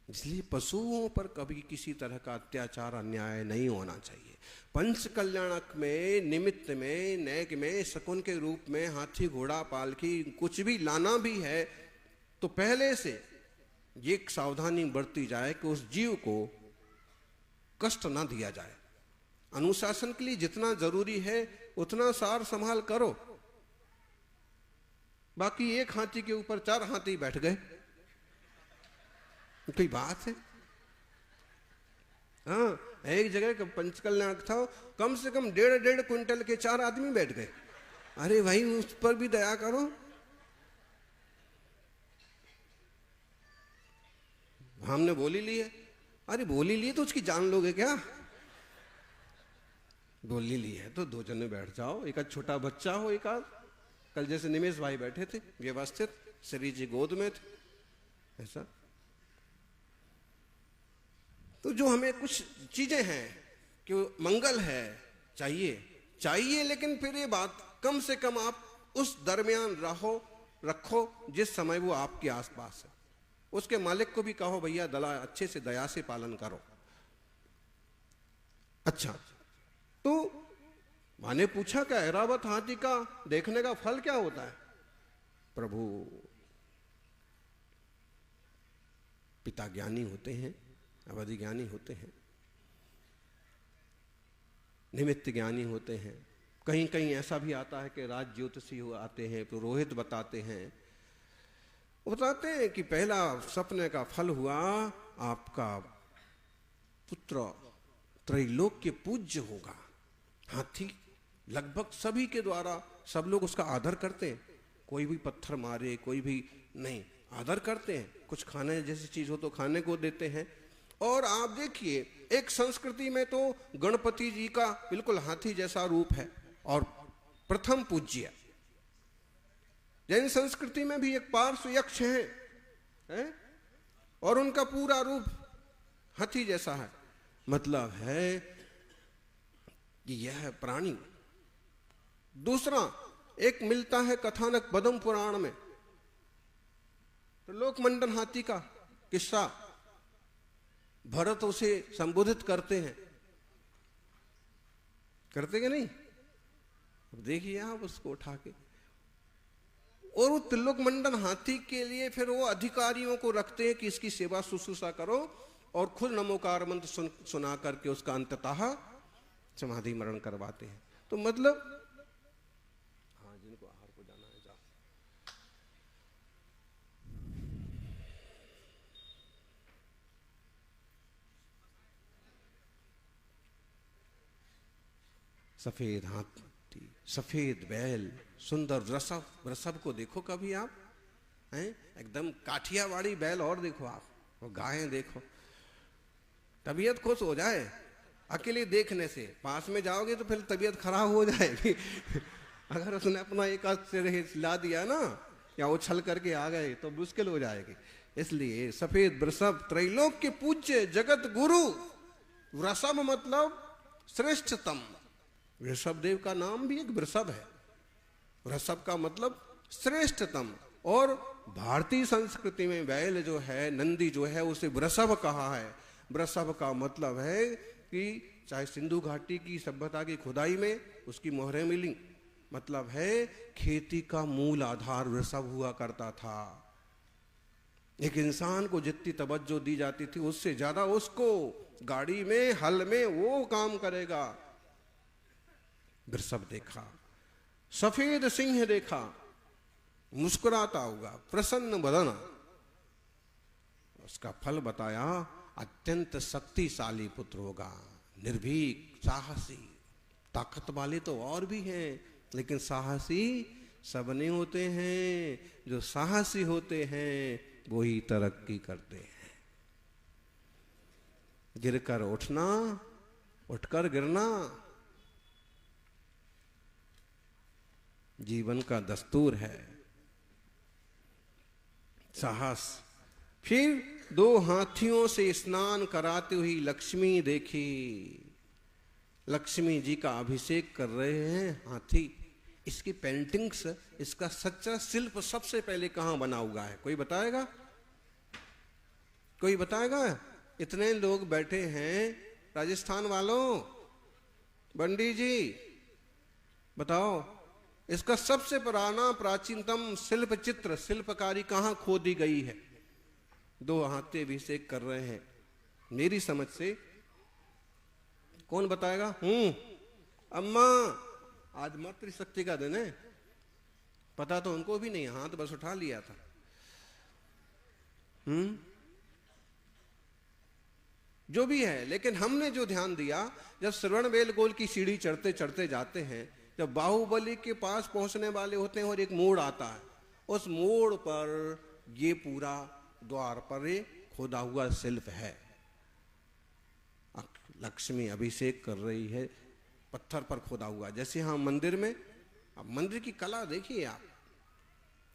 इसलिए पशुओं पर कभी किसी तरह का अत्याचार अन्याय नहीं होना चाहिए। पंच कल्याणक में, निमित्त में, नैक में, शकुन के रूप में हाथी घोड़ा पालकी कुछ भी लाना भी है तो पहले से ये सावधानी बरती जाए कि उस जीव को कष्ट ना दिया जाए। अनुशासन के लिए जितना जरूरी है उतना सार संभाल करो। बाकी एक हाथी के ऊपर 4 हाथी बैठ गए, कोई बात है? हाँ, एक जगह का पंचकल्याण था, कम से कम 1.5 क्विंटल के 4 आदमी बैठ गए। अरे भाई उस पर भी दया करो। हमने बोली ली है अरे बोली लिए तो उसकी जान लोगे क्या? बोली ली है तो दो जने बैठ जाओ, एक आध छोटा बच्चा हो, एक आध कल जैसे निमेश भाई बैठे थे व्यवस्थित, श्री जी गोद में थे, ऐसा। तो जो हमें कुछ चीजें हैं कि मंगल है, चाहिए, लेकिन फिर ये बात कम से कम आप उस दरमियान रखो जिस समय वो आपके आसपास है। उसके मालिक को भी कहो भैया अच्छे से दया से पालन करो। अच्छा, तो माने पूछा क्या ऐरावत हाथी का देखने का फल क्या होता है? प्रभु पिता ज्ञानी होते हैं, अवधि ज्ञानी होते हैं, निमित्त ज्ञानी होते हैं। कहीं कहीं ऐसा भी आता है कि राज ज्योतिषी आते हैं, पुरोहित बताते हैं, बताते हैं कि पहला सपने का फल हुआ आपका पुत्र त्रैलोक्य पूज्य होगा। हाथी लगभग सभी के द्वारा सब लोग उसका आदर करते हैं, कोई भी पत्थर मारे कोई भी नहीं, आदर करते हैं। कुछ खाने जैसी चीज हो तो खाने को देते हैं। और आप देखिए एक संस्कृति में तो गणपति जी का बिल्कुल हाथी जैसा रूप है और प्रथम पूज्य। जैन संस्कृति में भी एक पार्श्व यक्ष है और उनका पूरा रूप हाथी जैसा है। मतलब है कि यह प्राणी। दूसरा एक मिलता है कथानक पद्म पुराण में, तो लोकमंडन हाथी का किस्सा भरत उसे संबोधित करते हैं, करते कि नहीं? अब देखिए आप उसको उठा के, और वो त्रिलोक मंडन हाथी के लिए फिर वो अधिकारियों को रखते हैं कि इसकी सेवा शुश्रूषा करो, और खुद नमोकार मंत्र सुना करके उसका अंततः समाधि मरण करवाते हैं। तो मतलब हाँ, जिनको आहार को जाना है जाओ। सफेद हाथी, सफेद बैल, सुंदर वृषभ को देखो कभी आप, हैं एकदम काठियावाड़ी बैल, और देखो आप वो गायें देखो, तबीयत खुश हो जाए अकेले देखने से। पास में जाओगे तो फिर तबीयत खराब हो जाएगी अगर उसने अपना एक हाथ से हिला दिया ना या उछल करके आ गए तो मुश्किल हो जाएगी। इसलिए सफेद वृषभ त्रैलोक के पूज्य जगत गुरु। वृषभ मतलब श्रेष्ठतम। वृषभ देव का नाम भी एक वृषभ है। वृषभ का मतलब श्रेष्ठतम। और भारतीय संस्कृति में बैल जो है, नंदी जो है, उसे वृषभ कहा है। वृषभ का मतलब है कि चाहे सिंधु घाटी की सभ्यता की खुदाई में उसकी मोहरें मिली, मतलब है खेती का मूल आधार वृषभ हुआ करता था। एक इंसान को जितनी तवज्जो दी जाती थी उससे ज्यादा उसको गाड़ी में, हल में वो काम करेगा। वृषभ देखा, सफेद सिंह देखा, मुस्कुराता होगा, प्रसन्न बदन। उसका फल बताया, अत्यंत शक्तिशाली पुत्र होगा, निर्भीक, साहसी। ताकत वाले तो और भी हैं, लेकिन साहसी सब नहीं होते हैं। जो साहसी होते हैं वो ही तरक्की करते हैं। गिरकर उठना, उठकर गिरना जीवन का दस्तूर है। साहस। फिर 2 हाथियों से स्नान कराते हुई लक्ष्मी देखी। लक्ष्मी जी का अभिषेक कर रहे हैं हाथी। इसकी पेंटिंग्स, इसका सच्चा शिल्प सबसे पहले कहां बना हुआ है? कोई बताएगा? कोई बताएगा? इतने लोग बैठे हैं राजस्थान वालों, बंडी जी बताओ, इसका सबसे पुराना प्राचीनतम शिल्प चित्र, शिल्पकारी कहां खोदी गई है? 2 हाथी अभिषेक कर रहे हैं। मेरी समझ से कौन बताएगा? अम्मा, आज मातृशक्ति का दिन है। पता तो उनको भी नहीं, हाथ बस उठा लिया था। जो भी है, लेकिन हमने जो ध्यान दिया, जब श्रवण बेलगोल की सीढ़ी चढ़ते चढ़ते जाते हैं, जब बाहुबली के पास पहुंचने वाले होते हैं और एक मोड़ आता है, उस मोड़ पर ये पूरा द्वार पर खोदा हुआ शिल्प है। लक्ष्मी अभिषेक कर रही है, पत्थर पर खोदा हुआ। जैसे हाँ मंदिर में, अब मंदिर की कला देखिए आप,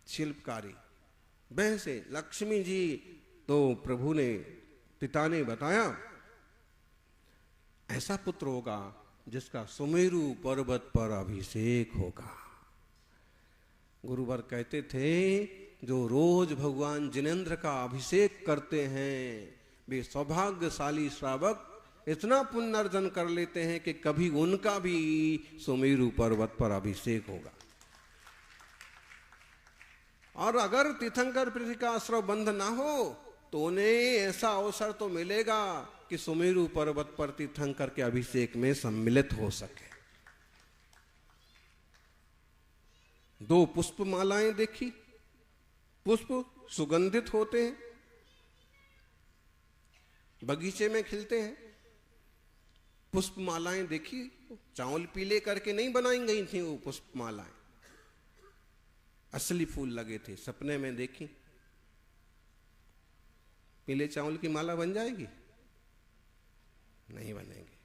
शिल्पकारी, वैसे लक्ष्मी जी तो प्रभु ने, पिता ने बताया ऐसा पुत्र होगा जिसका सुमेरु पर्वत पर अभिषेक होगा। गुरुवर कहते थे जो रोज भगवान जिनेंद्र का अभिषेक करते हैं वे सौभाग्यशाली श्रावक इतना पुण्य अर्जन कर लेते हैं कि कभी उनका भी सुमेरु पर्वत पर अभिषेक होगा। और अगर तीर्थंकर पृथ्वी का आश्रय बंध ना हो तो उन्हें ऐसा अवसर तो मिलेगा कि सुमेरु पर्वत पर तीर्थंकर के अभिषेक में सम्मिलित हो सके। 2 पुष्प मालाएं देखी, पुष्प सुगंधित होते हैं, बगीचे में खिलते हैं। पुष्प मालाएं देखी, चावल पीले करके नहीं बनाई गई थी वो पुष्प मालाएं, असली फूल लगे थे। सपने में देखी, पीले चावल की माला बन जाएगी? नहीं बनेगी।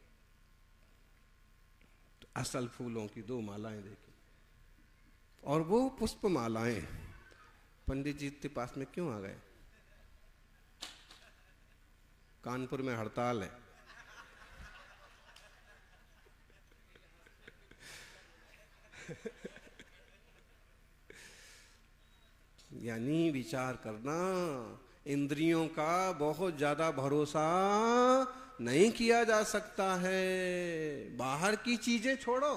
तो असल फूलों की 2 मालाएं देखी। और वो पुष्प मालाएं पंडित जी के पास में क्यों आ गए? कानपुर में हड़ताल है। यानी विचार करना, इंद्रियों का बहुत ज्यादा भरोसा नहीं किया जा सकता है। बाहर की चीजें छोड़ो,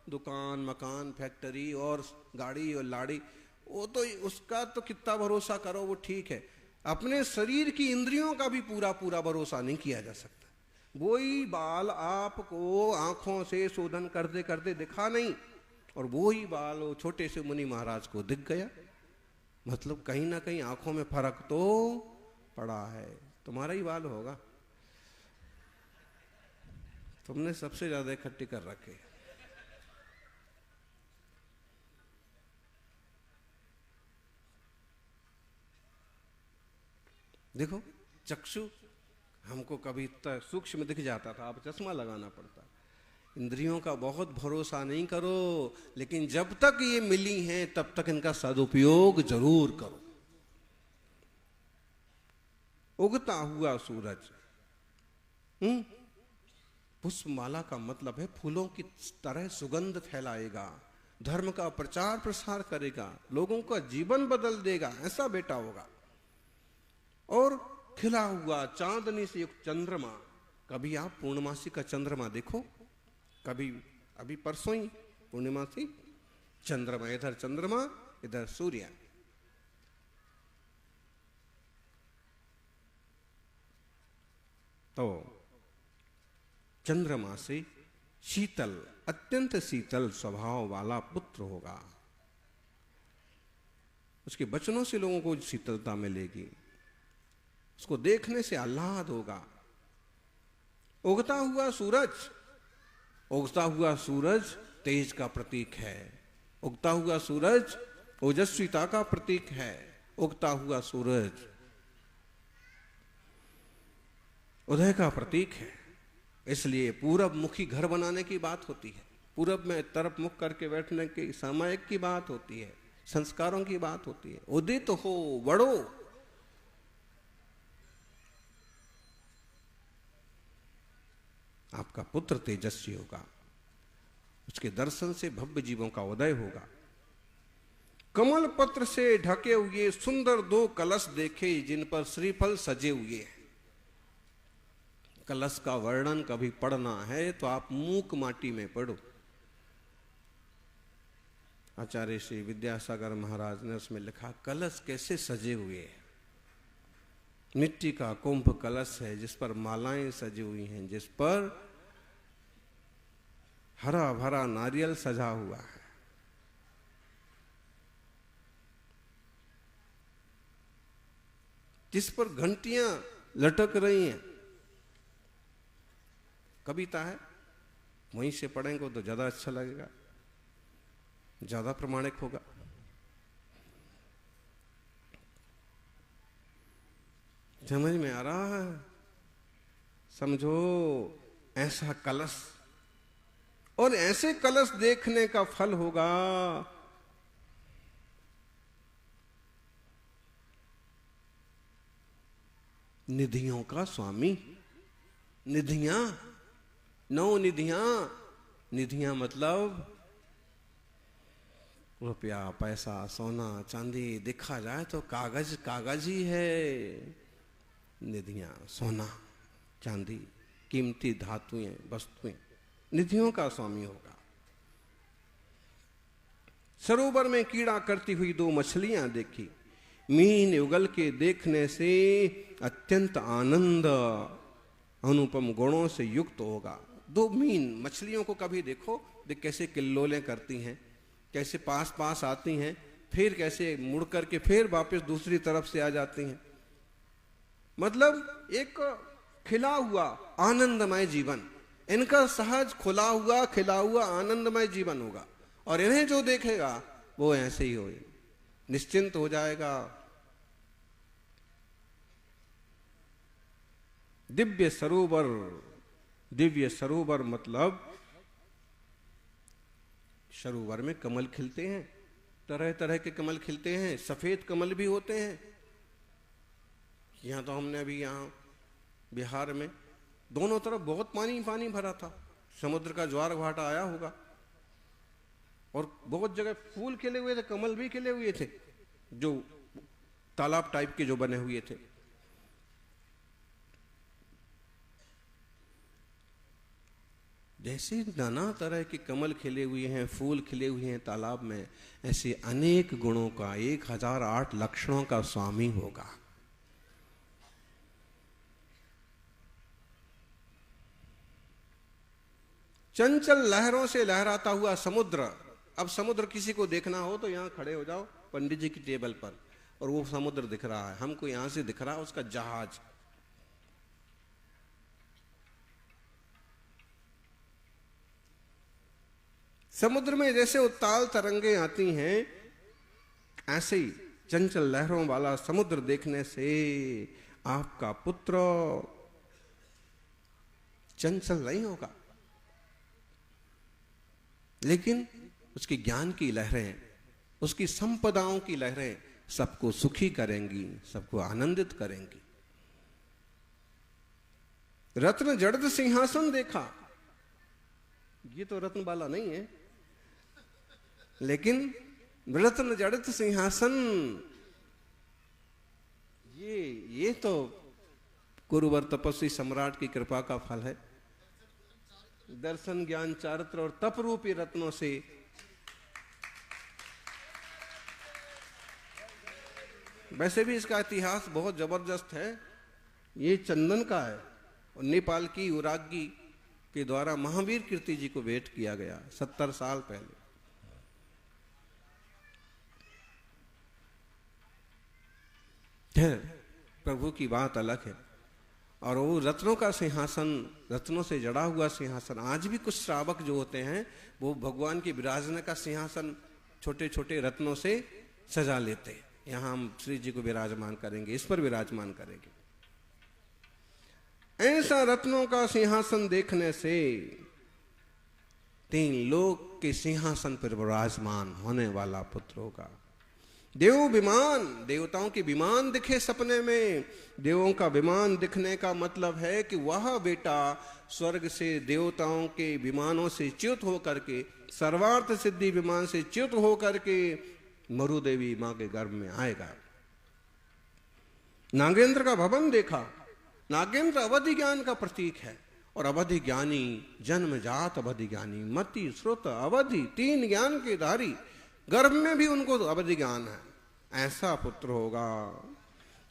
दुकान, मकान, फैक्ट्री और गाड़ी और लाड़ी, वो तो उसका तो कितना भरोसा करो वो ठीक है। अपने शरीर की इंद्रियों का भी पूरा पूरा भरोसा नहीं किया जा सकता। वही बाल आपको आंखों से शोधन करते करते दिखा नहीं, और वही बाल वो छोटे से मुनि महाराज को दिख गया। मतलब कहीं ना कहीं आंखों में फर्क तो पड़ा है। तुम्हारा ही बाल होगा, तुमने सबसे ज्यादा इकट्ठी कर रखे। देखो चक्षु हमको कभी इतना सूक्ष्म दिख जाता था, अब चश्मा लगाना पड़ता। इंद्रियों का बहुत भरोसा नहीं करो, लेकिन जब तक ये मिली हैं तब तक इनका सदुपयोग जरूर करो। उगता हुआ सूरज, पुष्पमाला का मतलब है फूलों की तरह सुगंध फैलाएगा, धर्म का प्रचार प्रसार करेगा, लोगों का जीवन बदल देगा, ऐसा बेटा होगा। और खिला हुआ चांदनी से युक्त चंद्रमा, कभी आप पूर्णमासी का चंद्रमा देखो, कभी अभी परसों ही पूर्णिमासी चंद्रमा, इधर चंद्रमा इधर सूर्य। तो चंद्रमा से शीतल, अत्यंत शीतल स्वभाव वाला पुत्र होगा। उसके वचनों से लोगों को शीतलता मिलेगी, उसको देखने से आह्लाद होगा। उगता हुआ सूरज, उगता हुआ सूरज तेज का प्रतीक है, उगता हुआ सूरज ओजस्विता का प्रतीक है, उगता हुआ सूरज उदय का प्रतीक है। इसलिए पूरब मुखी घर बनाने की बात होती है, पूरब में तरफ मुख करके बैठने की सामायिक की बात होती है, संस्कारों की बात होती है। उदित हो, बढ़ो। आपका पुत्र तेजस्वी होगा, उसके दर्शन से भव्य जीवों का उदय होगा। कमल पत्र से ढके हुए सुंदर 2 कलश देखे जिन पर श्रीफल सजे हुए हैं। कलश का वर्णन कभी पढ़ना है तो आप मूक माटी में पढ़ो। आचार्य श्री विद्यासागर महाराज ने उसमें लिखा, कलश कैसे सजे हुए हैं। मिट्टी का कुंभ कलश है जिस पर मालाएं सजी हुई हैं, जिस पर हरा भरा नारियल सजा हुआ है। जिस पर घंटियां लटक रही हैं। कविता है, वहीं से पढ़ेंगे तो ज्यादा अच्छा लगेगा, ज्यादा प्रमाणिक होगा। समझ में आ रहा है? समझो, ऐसा कलश, और ऐसे कलश देखने का फल होगा निधियों का स्वामी। निधियां, 9 निधियां। निधियां मतलब रुपया, पैसा, सोना, चांदी, देखा जाए तो कागज कागज ही है। निधियां, सोना, चांदी, कीमती धातुएं, वस्तुएं, निधियों का स्वामी होगा। सरोवर में कीड़ा करती हुई 2 मछलियां देखी। मीन युगल के देखने से अत्यंत आनंद अनुपम गुणों से युक्त होगा। 2 मीन मछलियों को कभी देखो, देख कैसे किल्लोलें करती हैं, कैसे पास पास आती हैं, फिर कैसे मुड़ करके फिर वापस दूसरी तरफ से आ जाती हैं। मतलब एक खिला हुआ आनंदमय जीवन, इनका सहज खुला हुआ खिला हुआ आनंदमय जीवन होगा। और इन्हें जो देखेगा वो ऐसे ही हो, निश्चिंत हो जाएगा। दिव्य सरोवर, दिव्य सरोवर मतलब सरोवर में कमल खिलते हैं, तरह तरह के कमल खिलते हैं, सफेद कमल भी होते हैं। यहां तो हमने अभी यहां बिहार में दोनों तरफ बहुत पानी पानी भरा था, समुद्र का ज्वार भाटा आया होगा, और बहुत जगह फूल खिले हुए थे, कमल भी खिले हुए थे, जो तालाब टाइप के जो बने हुए थे। जैसे नाना तरह के कमल खिले हुए हैं, फूल खिले हुए हैं तालाब में, ऐसे अनेक गुणों का 1008 लक्षणों का स्वामी होगा। चंचल लहरों से लहराता हुआ समुद्र। अब समुद्र किसी को देखना हो तो यहां खड़े हो जाओ पंडित जी की टेबल पर, और वो समुद्र दिख रहा है हमको, यहां से दिख रहा है उसका जहाज। समुद्र में जैसे उत्ताल तरंगे आती हैं, ऐसे ही चंचल लहरों वाला समुद्र देखने से आपका पुत्र चंचल नहीं होगा, लेकिन उसकी ज्ञान की लहरें, उसकी संपदाओं की लहरें सबको सुखी करेंगी, सबको आनंदित करेंगी। रत्न जड़ित सिंहासन देखा। ये तो रत्न वाला नहीं है, लेकिन रत्न जड़ित सिंहासन, ये तो कुरुवर तपस्वी सम्राट की कृपा का फल है। दर्शन, ज्ञान, चारित्र और तप रूपी रत्नों से वैसे भी इसका इतिहास बहुत जबरदस्त है। ये चंदन का है और नेपाल की उराग्गी के द्वारा महावीर कीर्ति जी को भेंट किया गया 70 साल पहले। प्रभु की बात अलग है। और वो रत्नों का सिंहासन, रत्नों से जड़ा हुआ सिंहासन, आज भी कुछ श्रावक जो होते हैं वो भगवान के विराजने का सिंहासन छोटे छोटे रत्नों से सजा लेते हैं। यहां हम श्री जी को विराजमान करेंगे, इस पर विराजमान करेंगे। ऐसा रत्नों का सिंहासन देखने से 3 लोक के सिंहासन पर विराजमान होने वाला पुत्र होगा। देव विमान, देवताओं के विमान दिखे सपने में। देवों का विमान दिखने का मतलब है कि वह बेटा स्वर्ग से देवताओं के विमानों से च्युत होकर के, सर्वार्थ सिद्धि विमान से च्युत होकर के मरुदेवी मां के गर्भ में आएगा। नागेंद्र का भवन देखा। नागेंद्र अवधि ज्ञान का प्रतीक है, और अवधि ज्ञानी, जन्मजात अवधि ज्ञानी, मति, श्रुत, अवधि, 3 ज्ञान के धारी, गर्भ में भी उनको अवधि ज्ञान है, ऐसा पुत्र होगा।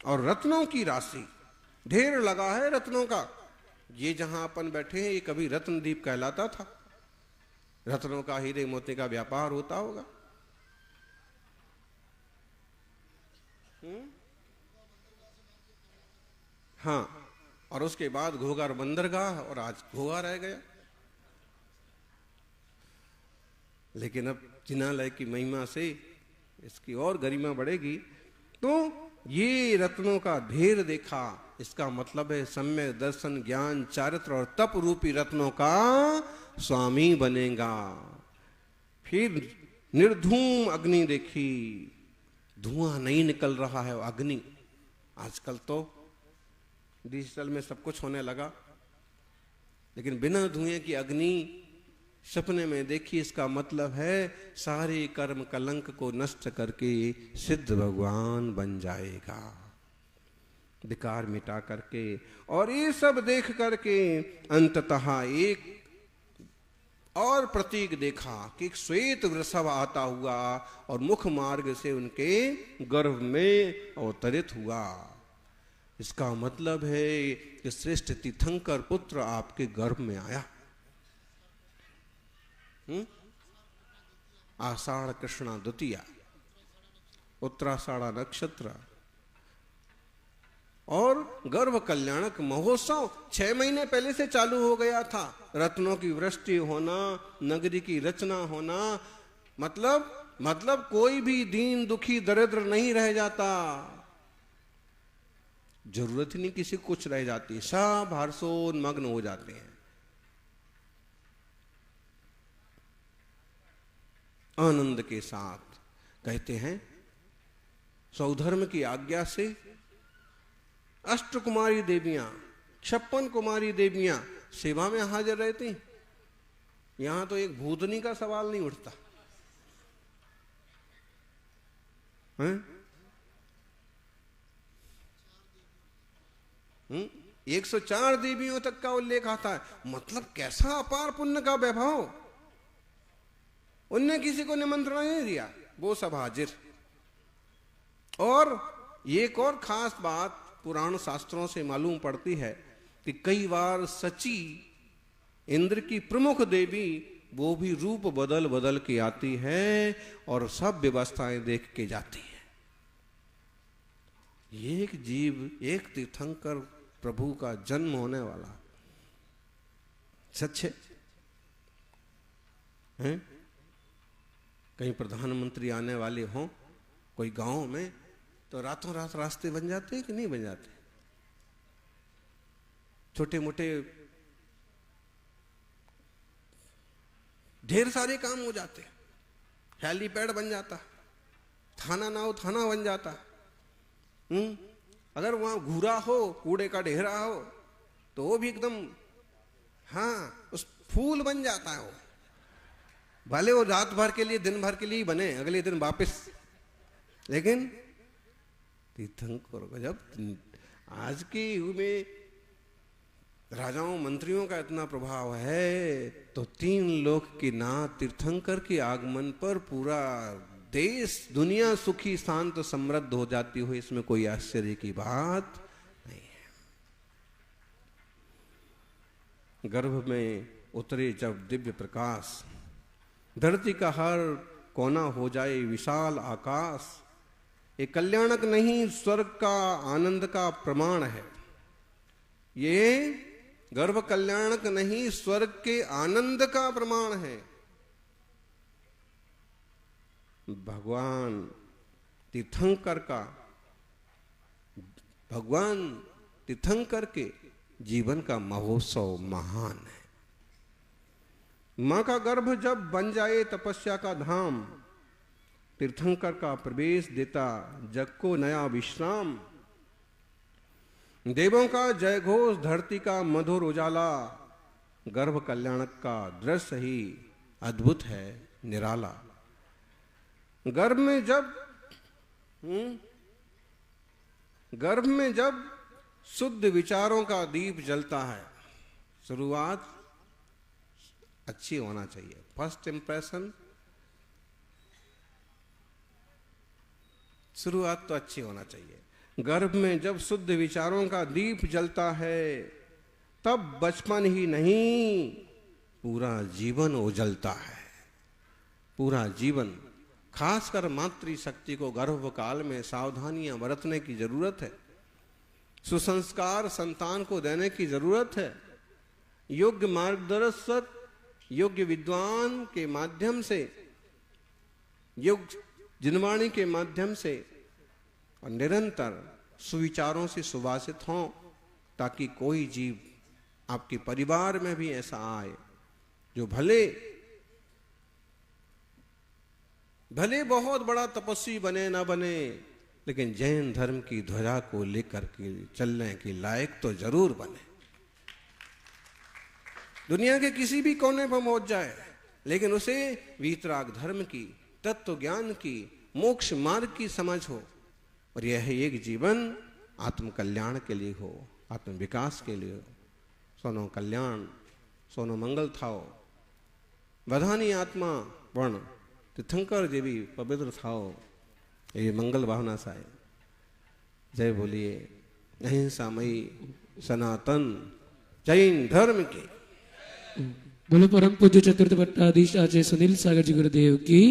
और रत्नों की राशि, ढेर लगा है रत्नों का। ये जहां अपन बैठे हैं ये कभी रत्नदीप कहलाता था। रत्नों का, हीरे मोती का व्यापार होता होगा। हाँ, और उसके बाद घोघर बंदरगाह, और आज घोघा रह गया। लेकिन अब जिनालय की महिमा से इसकी और गरिमा बढ़ेगी। तो ये रत्नों का ढेर देखा, इसका मतलब है सम्यक दर्शन, ज्ञान, चारित्र और तप रूपी रत्नों का स्वामी बनेगा। फिर निर्धूम अग्नि देखी, धुआं नहीं निकल रहा है, अग्नि। आजकल तो डिजिटल में सब कुछ होने लगा, लेकिन बिना धुएं की अग्नि सपने में देखी। इसका मतलब है सारे कर्म कलंक को नष्ट करके सिद्ध भगवान बन जाएगा, विकार मिटा करके। और ये सब देख करके अंततः एक और प्रतीक देखा कि एक श्वेत वृषभ आता हुआ और मुख मार्ग से उनके गर्भ में अवतरित हुआ। इसका मतलब है कि श्रेष्ठ तीर्थंकर पुत्र आपके गर्भ में आया। आषाढ़ कृष्णा द्वितीया, उत्तराषाढ़ा नक्षत्र और गर्भ कल्याणक महोत्सव 6 महीने पहले से चालू हो गया था। रत्नों की वृष्टि होना, नगरी की रचना होना, मतलब कोई भी दीन दुखी दरिद्र नहीं रह जाता। जरूरत ही नहीं किसी को कुछ रह जाती, सब हर्षोन्मग्न हो जाते हैं। आनंद के साथ कहते हैं सौधर्म की आज्ञा से अष्ट कुमारी देवियां, 56 कुमारी देवियां सेवा में हाजिर रहती। यहां तो एक भूतनी का सवाल नहीं उठता है? 104 देवियों तक का उल्लेख आता है। मतलब कैसा अपार पुण्य का वैभव। उनने किसी को निमंत्रण नहीं दिया, वो सब हाजिर। और एक और खास बात पुराण शास्त्रों से मालूम पड़ती है कि कई बार सची इंद्र की प्रमुख देवी वो भी रूप बदल बदल के आती है और सब व्यवस्थाएं देख के जाती है। एक जीव, एक तीर्थंकर प्रभु का जन्म होने वाला, सच है? कहीं प्रधानमंत्री आने वाले हों कोई गांव में, तो रातों रात रास्ते बन जाते हैं कि नहीं बन जाते? छोटे मोटे ढेर सारे काम हो जाते। हेलीपैड बन जाता, थाना ना हो थाना बन जाता। अगर वहां घूरा हो, कूड़े का ढेरा हो, तो वो भी एकदम उस फूल बन जाता है। वो भले वो रात भर के लिए, दिन भर के लिए बने, अगले दिन वापस। लेकिन तीर्थंकर जब आज के युग में राजाओं मंत्रियों का इतना प्रभाव है, तो 3 लोक के नाथ तीर्थंकर के आगमन पर पूरा देश दुनिया सुखी शांत समृद्ध हो जाती हो, इसमें कोई आश्चर्य की बात नहीं है। गर्भ में उतरे जब दिव्य प्रकाश, धरती का हर कोना हो जाए विशाल आकाश। ये कल्याणक नहीं, स्वर्ग का आनंद का प्रमाण है। ये गर्भ कल्याणक नहीं, स्वर्ग के आनंद का प्रमाण है। भगवान तीर्थंकर के जीवन का महोत्सव महान है। मां का गर्भ जब बन जाए तपस्या का धाम, तीर्थंकर का प्रवेश देता जग को नया विश्राम। देवों का जय घोष, धरती का मधुर उजाला, गर्भ कल्याणक का दृश्य ही अद्भुत है, निराला। गर्भ में जब शुद्ध विचारों का दीप जलता है, शुरुआत अच्छी होना चाहिए। फर्स्ट इंप्रेशन, शुरुआत तो अच्छी होना चाहिए। गर्भ में जब शुद्ध विचारों का दीप जलता है, तब बचपन ही नहीं पूरा जीवन उजलता है। पूरा जीवन, खासकर मातृशक्ति को गर्भ काल में सावधानियां बरतने की जरूरत है। सुसंस्कार संतान को देने की जरूरत है। योग्य मार्गदर्शक, योग्य विद्वान के माध्यम से, योग्य जिनवाणी के माध्यम से और निरंतर सुविचारों से सुभाषित हों, ताकि कोई जीव आपके परिवार में भी ऐसा आए जो भले भले बहुत बड़ा तपस्वी बने ना बने, लेकिन जैन धर्म की ध्वजा को लेकर के चलने के लायक तो जरूर बने। दुनिया के किसी भी कोने पर पहुंच जाए, लेकिन उसे वीतराग धर्म की, तत्व ज्ञान की, मोक्ष मार्ग की समझ हो, और यह एक जीवन आत्म कल्याण के लिए हो, आत्म विकास के लिए हो। सोनो कल्याण, सोनो मंगल थाओ, बधानी आत्मा वर्ण तीर्थंकर देवी पवित्र थाओ, ये मंगल भावना सा है। जय बोलिए अहिंसामयी सनातन जैन धर्म की। बोलो परम पूज्य चतुर्थ पट्टाधीश आचार्य सुनील सागर जी गुरुदेव की।